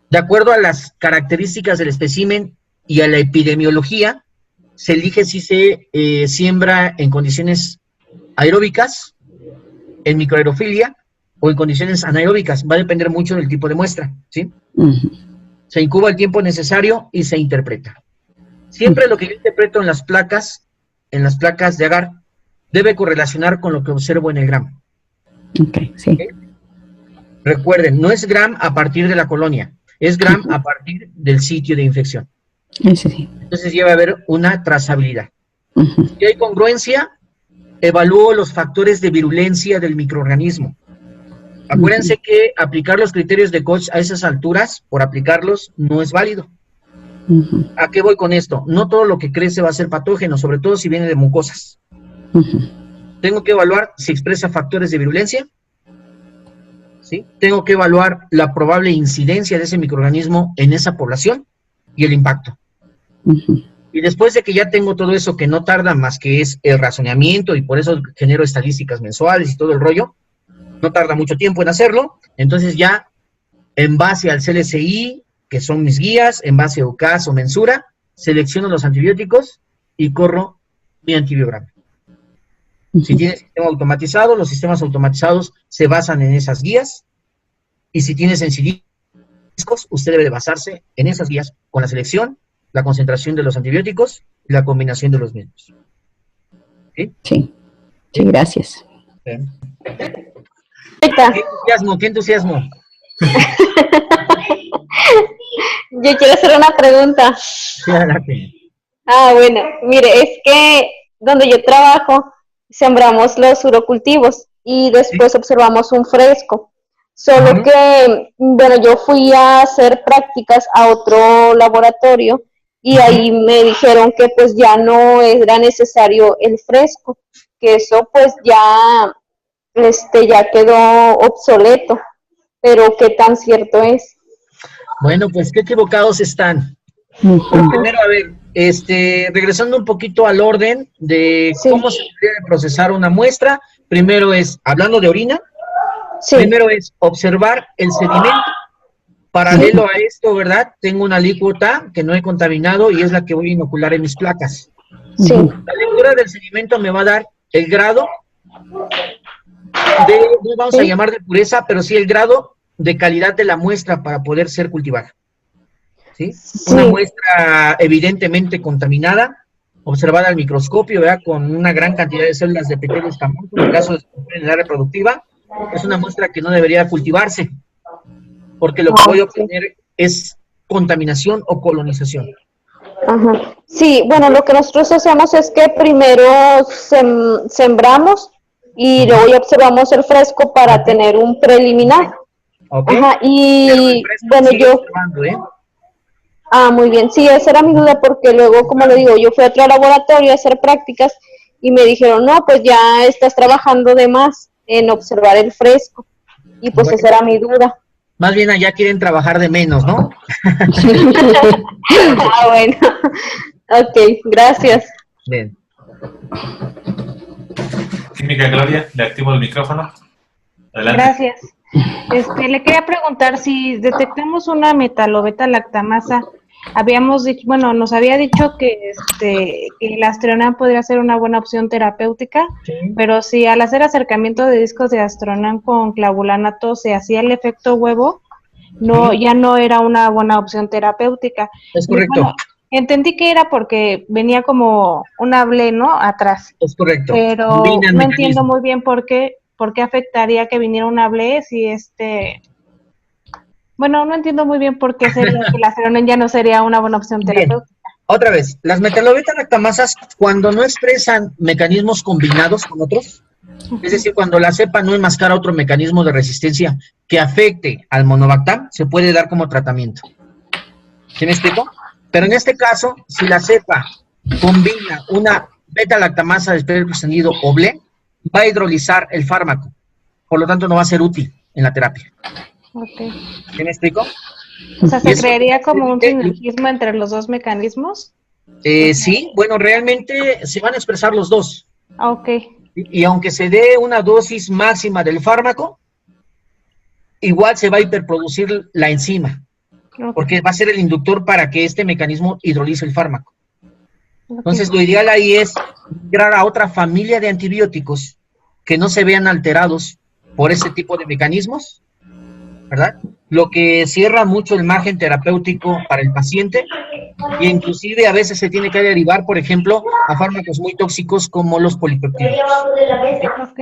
De acuerdo a las características del espécimen y a la epidemiología, se elige si se siembra en condiciones aeróbicas, en microaerofilia o en condiciones anaeróbicas. Va a depender mucho del tipo de muestra, ¿sí? Se incuba el tiempo necesario y se interpreta. Siempre lo que yo interpreto en las placas de agar, debe correlacionar con lo que observo en el Gram.
Sí.
Recuerden, no es Gram a partir de la colonia, es Gram a partir del sitio de infección. Entonces ya va a haber una trazabilidad. Si hay congruencia, evalúo los factores de virulencia del microorganismo. Acuérdense que aplicar los criterios de Koch a esas alturas, por aplicarlos, no es válido. ¿A qué voy con esto? No todo lo que crece va a ser patógeno, sobre todo si viene de mucosas. Tengo que evaluar si expresa factores de virulencia, ¿sí? Tengo que evaluar la probable incidencia de ese microorganismo en esa población y el impacto. Y después de que ya tengo todo eso, que no tarda más que es el razonamiento, y por eso genero estadísticas mensuales y todo el rollo, no tarda mucho tiempo en hacerlo, entonces ya en base al CLSI, que son mis guías, en base a UCAS o mensura, selecciono los antibióticos y corro mi antibiograma. Si tiene sistema automatizado, los sistemas automatizados se basan en esas guías, y si tiene sensiliscos, usted debe de basarse en esas guías con la selección, la concentración de los antibióticos y la combinación de los mismos. ¿Sí?
Sí, gracias.
¿Qué entusiasmo?
Yo quiero hacer una pregunta.
Sí, adelante.
Bueno, mire, es que donde yo trabajo, sembramos los urocultivos y después observamos un fresco. Solo que, bueno, yo fui a hacer prácticas a otro laboratorio y ahí me dijeron que pues ya no era necesario el fresco, que eso pues ya quedó obsoleto, pero ¿qué tan cierto es?
Bueno, pues qué equivocados están. Primero, a ver, regresando un poquito al orden de cómo se debe procesar una muestra, primero es, hablando de orina, primero es observar el sedimento. Paralelo a esto, ¿verdad? Tengo una alícuota que no he contaminado y es la que voy a inocular en mis placas. La lectura del sedimento me va a dar el grado no vamos a llamar de pureza, pero sí el grado de calidad de la muestra para poder ser cultivada. ¿Sí? Una muestra evidentemente contaminada, observada al microscopio, ¿verdad? Con una gran cantidad de células de epitelio escamoso, en el caso de enfermedad reproductiva, es una muestra que no debería cultivarse, porque lo que voy a obtener es contaminación o colonización.
Sí, bueno, lo que nosotros hacemos es que primero sembramos y luego ya observamos el fresco para tener un preliminar. Y bueno, yo... Ah, muy bien. Sí, esa era mi duda porque luego, como le digo, yo fui a otro laboratorio a hacer prácticas y me dijeron, no, pues ya estás trabajando de más en observar el fresco. Y pues
Bueno.
esa era mi duda.
Más bien allá quieren trabajar de menos, ¿no?
Ah, bueno. Ok, gracias.
Bien.
Química Claudia, le activo el micrófono. Adelante.
Gracias. Le quería preguntar si detectamos una metalobeta-lactamasa. Habíamos dicho, bueno, nos había dicho que el Astronam podría ser una buena opción terapéutica, pero si al hacer acercamiento de discos de Astronam con clavulanato se hacía el efecto huevo, ya no era una buena opción terapéutica.
Es correcto.
Bueno, entendí que era porque venía como un hable, ¿no? Atrás.
Es correcto.
Pero
Combina el
no entiendo
mecanismo.
muy bien por qué afectaría que viniera un hable si bueno, no entiendo muy bien por qué sería que la Astronam ya no sería una buena opción
Bien.
terapéutica.
Otra vez, las metalobeta-lactamasas, cuando no expresan mecanismos combinados con otros, es decir, cuando la cepa no enmascara otro mecanismo de resistencia que afecte al monobactam, se puede dar como tratamiento. ¿Sí me explico? Pero en este caso, si la cepa combina una beta-lactamasa de espectro extendido o BLE, va a hidrolizar el fármaco. Por lo tanto, no va a ser útil en la terapia.
Okay.
¿Sí me explico?
O sea,
Y
¿se
eso-
crearía como un sinergismo entre los dos mecanismos?
Sí, bueno, realmente se van a expresar los dos.
Ah, ok.
Y aunque se dé una dosis máxima del fármaco, igual se va a hiperproducir la enzima, porque va a ser el inductor para que este mecanismo hidrolice el fármaco. Entonces, lo ideal ahí es migrar a otra familia de antibióticos que no se vean alterados por ese tipo de mecanismos, ¿verdad? Lo que cierra mucho el margen terapéutico para el paciente, e inclusive a veces se tiene que derivar, por ejemplo, a fármacos muy tóxicos como los polipeptídicos.
Ok,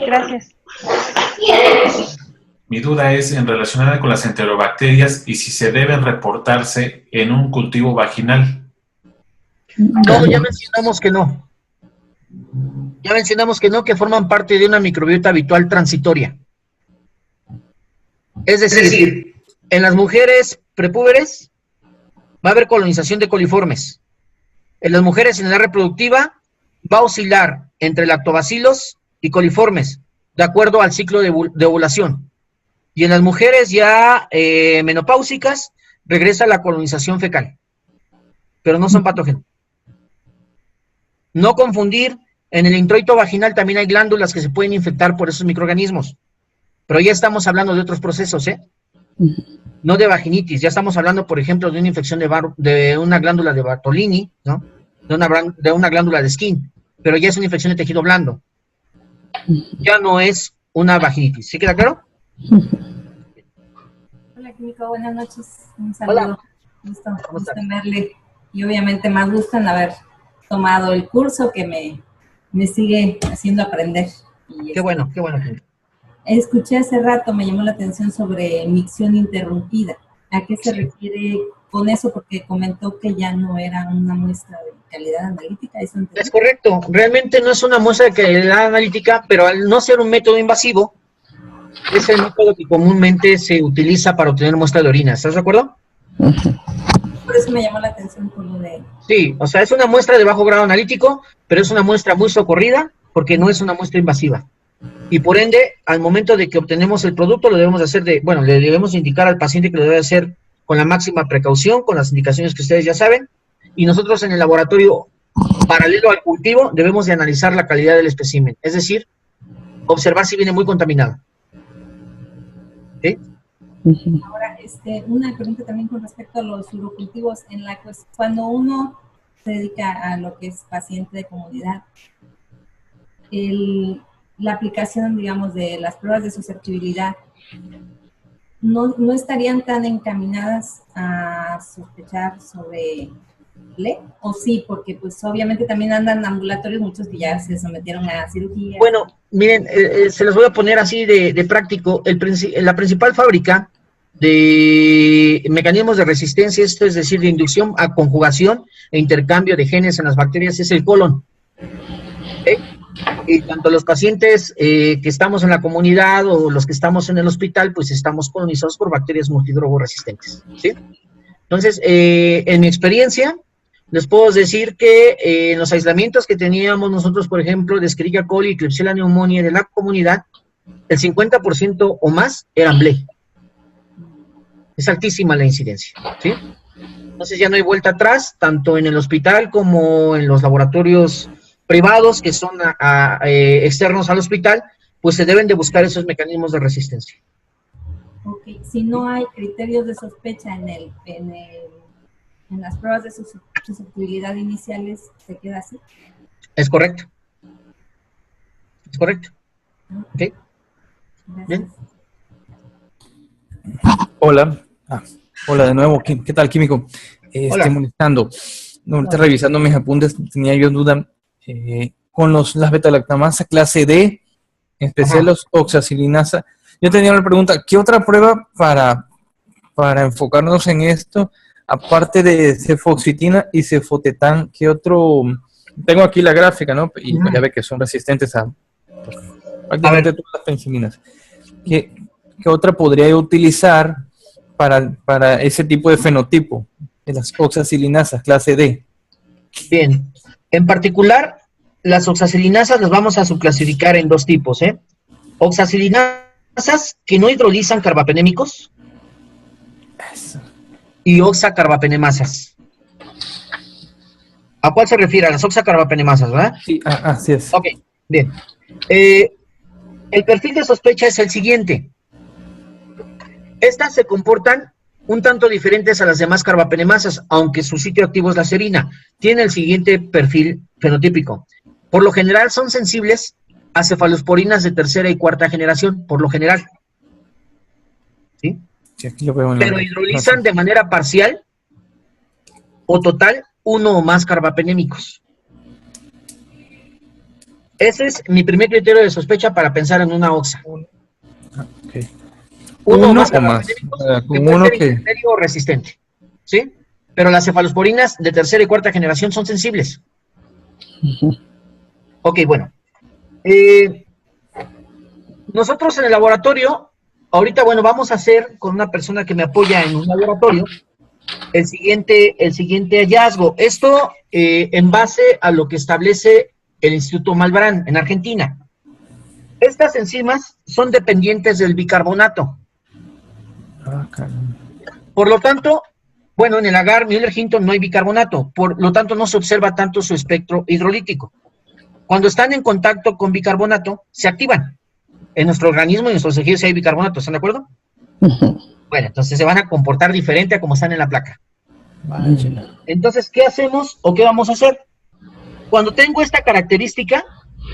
gracias.
Mi duda es en relacionada con las enterobacterias y si se deben reportarse en un cultivo vaginal.
No, ya mencionamos que no. Ya mencionamos que no, que forman parte de una microbiota habitual transitoria. Es decir, en las mujeres prepúberes va a haber colonización de coliformes. En las mujeres en edad reproductiva va a oscilar entre lactobacilos y coliformes, de acuerdo al ciclo de ovulación. Y en las mujeres ya menopáusicas regresa la colonización fecal, pero no son patógenos. No confundir, en el introito vaginal también hay glándulas que se pueden infectar por esos microorganismos, pero ya estamos hablando de otros procesos, no de vaginitis, ya estamos hablando, por ejemplo, de una infección de una glándula de Bartolini, ¿no? De una glándula de Skin, pero ya es una infección de tejido blando. Ya no es una vaginitis. ¿Sí queda claro?
Hola, Químico, buenas noches. Un saludo.
Hola.
Gusto en verle. Y obviamente más gusto en haber tomado el curso que me sigue haciendo aprender.
Qué bueno.
Escuché hace rato, me llamó la atención sobre micción interrumpida. ¿A qué se refiere con eso? Porque comentó que ya no era una muestra de calidad analítica. ¿Eso entendí?
Es correcto. Realmente no es una muestra de calidad analítica, pero al no ser un método invasivo, es el método que comúnmente se utiliza para obtener muestra de orina. ¿Estás de acuerdo?
Por eso me llamó la atención por lo de...
Sí, o sea, es una muestra de bajo grado analítico, pero es una muestra muy socorrida porque no es una muestra invasiva. Y por ende, al momento de que obtenemos el producto, lo debemos hacer le debemos indicar al paciente que lo debe hacer con la máxima precaución, con las indicaciones que ustedes ya saben, y nosotros en el laboratorio, paralelo al cultivo, debemos de analizar la calidad del espécimen, es decir, observar si viene muy contaminado. ¿Sí?
Ahora, una pregunta también con respecto a los urocultivos, cuando uno se dedica a lo que es paciente de comunidad, la aplicación, digamos, de las pruebas de susceptibilidad, no estarían tan encaminadas a sospechar sobre ¿le? ¿O sí? Porque pues obviamente también andan ambulatorios muchos que ya se sometieron a cirugía.
Bueno, miren, se los voy a poner así de práctico. La principal fábrica de mecanismos de resistencia, esto es decir, de inducción a conjugación e intercambio de genes en las bacterias, es el colon. ¿Okay? Y tanto los pacientes que estamos en la comunidad o los que estamos en el hospital, pues estamos colonizados por bacterias multidrogo resistentes, ¿sí? Entonces, en mi experiencia, les puedo decir que en los aislamientos que teníamos nosotros, por ejemplo, de Escherichia coli y Klebsiella pneumoniae de la comunidad, el 50% o más eran BLE. Es altísima la incidencia, ¿sí? Entonces ya no hay vuelta atrás, tanto en el hospital como en los laboratorios privados que son externos al hospital, pues se deben de buscar esos mecanismos de resistencia.
Ok, si no hay criterios de sospecha en las pruebas de susceptibilidad iniciales, ¿se queda así?
Es correcto. Es correcto. Ok. Bien.
Hola. Hola de nuevo. ¿Qué tal, químico? Estoy molestando. No, ahorita revisando mis apuntes, tenía yo duda con las beta-lactamasa clase D, en especial los oxacilinasa. Yo tenía una pregunta, ¿qué otra prueba para enfocarnos en esto, aparte de cefoxitina y cefotetán, qué otro? Tengo aquí la gráfica, ¿no? Y ya ve que son resistentes a prácticamente todas las penicilinas. ¿Qué otra podría yo utilizar para ese tipo de fenotipo de las oxacilinasas clase D?
Bien, en particular, las oxacilinasas las vamos a subclasificar en dos tipos, ¿eh? Oxacilinasas que no hidrolizan carbapenémicos y oxacarbapenemasas. ¿A cuál se refiere? A las oxacarbapenemasas, ¿verdad?
Sí, así es.
Ok, bien. El perfil de sospecha es el siguiente. Estas se comportan un tanto diferentes a las demás carbapenemasas, aunque su sitio activo es la serina. Tiene el siguiente perfil fenotípico. Por lo general son sensibles a cefalosporinas de tercera y cuarta generación, por lo general. ¿Sí?
Sí, aquí lo veo en
pero hidrolizan de manera parcial o total uno o más carbapenémicos. Ese es mi primer criterio de sospecha para pensar en una oxa.
Okay.
Uno o más carbapenémicos que puede ser intermedio o resistente. ¿Sí? Pero las cefalosporinas de tercera y cuarta generación son sensibles. Ok, bueno. Nosotros en el laboratorio, ahorita, bueno, vamos a hacer con una persona que me apoya en un laboratorio el siguiente hallazgo. Esto en base a lo que establece el Instituto Malbrán en Argentina. Estas enzimas son dependientes del bicarbonato. Por lo tanto, bueno, en el agar Müller-Hinton no hay bicarbonato, por lo tanto no se observa tanto su espectro hidrolítico. Cuando están en contacto con bicarbonato, se activan. En nuestro organismo y en nuestros tejidos hay bicarbonato, ¿están de acuerdo? Bueno, entonces se van a comportar diferente a como están en la placa. Entonces, ¿qué hacemos o qué vamos a hacer? Cuando tengo esta característica,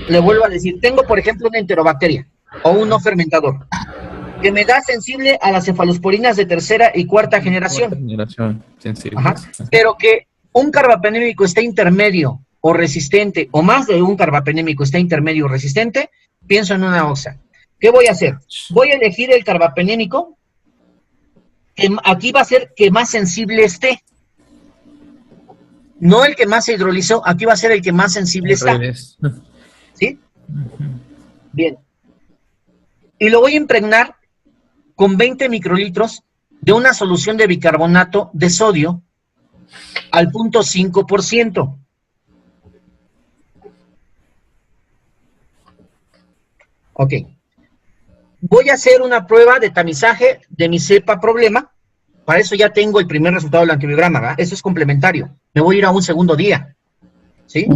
le vuelvo a decir, tengo por ejemplo una enterobacteria o un no fermentador que me da sensible a las cefalosporinas de tercera y cuarta generación. Ajá. Pero que un carbapenémico esté intermedio o resistente, o más de un carbapenémico esté intermedio o resistente, pienso en una oxa. ¿Qué voy a hacer? Voy a elegir el carbapenémico, que aquí va a ser que más sensible esté. No el que más se hidrolizó, aquí va a ser el que más sensible está. ¿Sí? Bien. Y lo voy a impregnar con 20 microlitros de una solución de bicarbonato de sodio al 0.5%. Ok. Voy a hacer una prueba de tamizaje de mi cepa problema. Para eso ya tengo el primer resultado del antibiograma, ¿verdad? Eso es complementario. Me voy a ir a un segundo día. ¿Sí?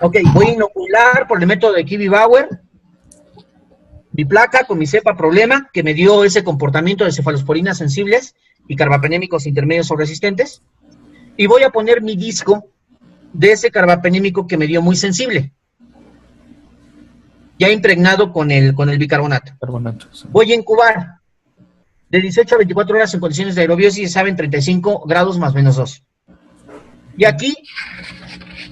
Ok, voy a inocular por el método de Kiwi-Bauer mi placa con mi cepa problema, que me dio ese comportamiento de cefalosporinas sensibles y carbapenémicos intermedios o resistentes. Y voy a poner mi disco de ese carbapenémico que me dio muy sensible. Ya impregnado con el bicarbonato. Voy a incubar de 18 a 24 horas en condiciones de aerobiosis, saben, 35 grados más menos 2. Y aquí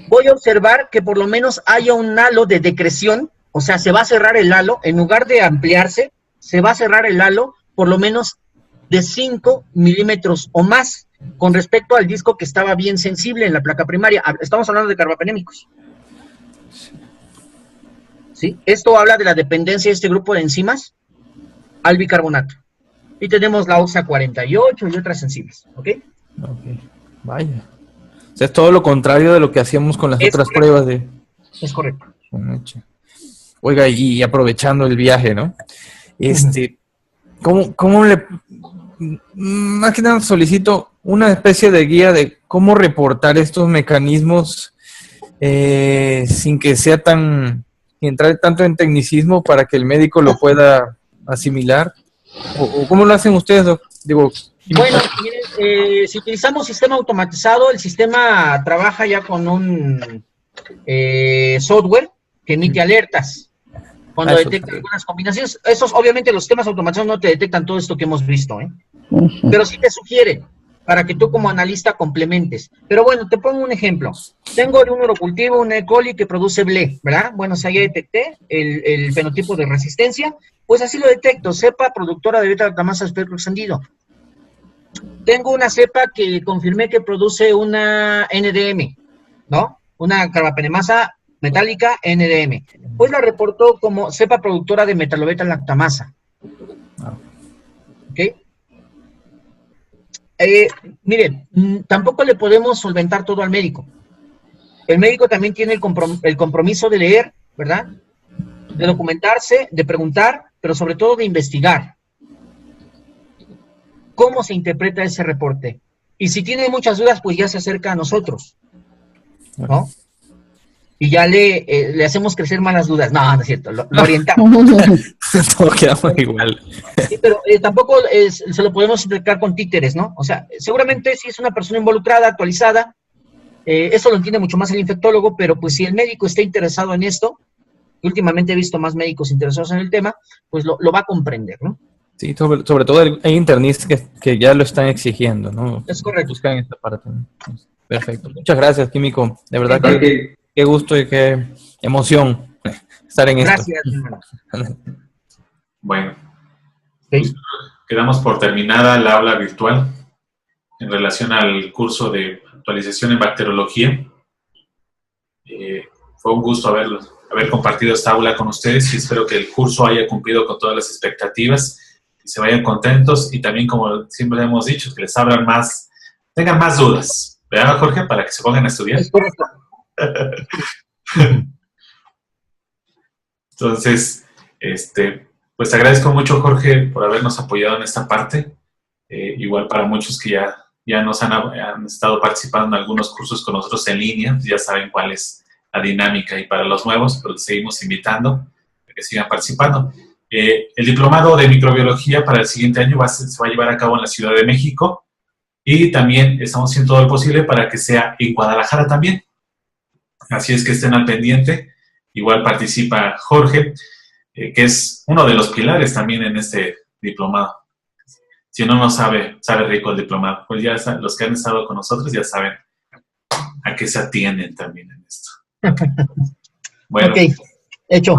voy a observar que por lo menos haya un halo de decreción, o sea, se va a cerrar el halo, en lugar de ampliarse, se va a cerrar el halo por lo menos de 5 milímetros o más con respecto al disco que estaba bien sensible en la placa primaria. Estamos hablando de carbapenémicos. ¿Sí? Esto habla de la dependencia de este grupo de enzimas al bicarbonato. Y tenemos la OXA 48 y otras sensibles, ¿ok?
Ok, vaya. O sea, es todo lo contrario de lo que hacíamos con las otras pruebas de...
Es correcto.
Oiga, y aprovechando el viaje, ¿no? ¿Cómo le... Más que nada solicito una especie de guía de cómo reportar estos mecanismos sin que sea tan... entrar tanto en tecnicismo para que el médico lo pueda asimilar. ¿O cómo lo hacen ustedes, Doc? Digo,
bueno, miren, si utilizamos sistema automatizado, el sistema trabaja ya con un software que emite alertas cuando detecta algunas combinaciones. Esos, obviamente, los sistemas automatizados no te detectan todo esto que hemos visto, pero sí te sugiere para que tú como analista complementes. Pero bueno, te pongo un ejemplo. Tengo un urocultivo, un E. coli que produce BLE, ¿verdad? Bueno, si ya detecté el fenotipo de resistencia, pues así lo detecto, cepa productora de beta-lactamasa espectro extendido. Tengo una cepa que confirmé que produce una NDM, ¿no? Una carbapenemasa metálica NDM. Pues la reportó como cepa productora de metalobeta-lactamasa. ¿Ok? Miren, tampoco le podemos solventar todo al médico. El médico también tiene el compromiso de leer, ¿verdad? De documentarse, de preguntar, pero sobre todo de investigar. ¿Cómo se interpreta ese reporte? Y si tiene muchas dudas, pues ya se acerca a nosotros, ¿no? Y ya le hacemos crecer más las dudas. No, no es cierto, lo orientamos.
Todo quedamos igual.
Sí, pero tampoco se lo podemos explicar con títeres, ¿no? O sea, seguramente si es una persona involucrada, actualizada, eso lo entiende mucho más el infectólogo, pero pues si el médico está interesado en esto, y últimamente he visto más médicos interesados en el tema, pues lo va a comprender, ¿no?
Sí, sobre todo hay internistas que ya lo están exigiendo, ¿no?
Es correcto.
Buscan esta parte, ¿no? Perfecto. Muchas gracias, Químico. De verdad que qué gusto y qué emoción estar en esto.
Gracias, hermano.
Bueno, pues quedamos por terminada la aula virtual en relación al curso de actualización en bacteriología. Fue un gusto haber compartido esta aula con ustedes y espero que el curso haya cumplido con todas las expectativas, que se vayan contentos y también, como siempre hemos dicho, que les abran más, tengan más dudas, ¿verdad, Jorge? Para que se pongan a estudiar.
Es correcto.
Entonces, pues agradezco mucho, Jorge, por habernos apoyado en esta parte. Igual para muchos que ya nos han estado participando en algunos cursos con nosotros en línea, ya saben cuál es la dinámica, y para los nuevos, pero seguimos invitando a que sigan participando. El diplomado de microbiología para el siguiente año se va a llevar a cabo en la Ciudad de México, y también estamos haciendo todo lo posible para que sea en Guadalajara también. Así es que estén al pendiente. Igual participa Jorge, que es uno de los pilares también en este diplomado. Si uno no sabe rico el diplomado, pues ya los que han estado con nosotros ya saben a qué se atienden también en esto. Bueno.
Ok, hecho.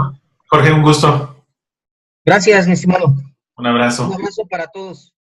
Jorge, un gusto.
Gracias, mi estimado.
Un abrazo.
Un abrazo para todos.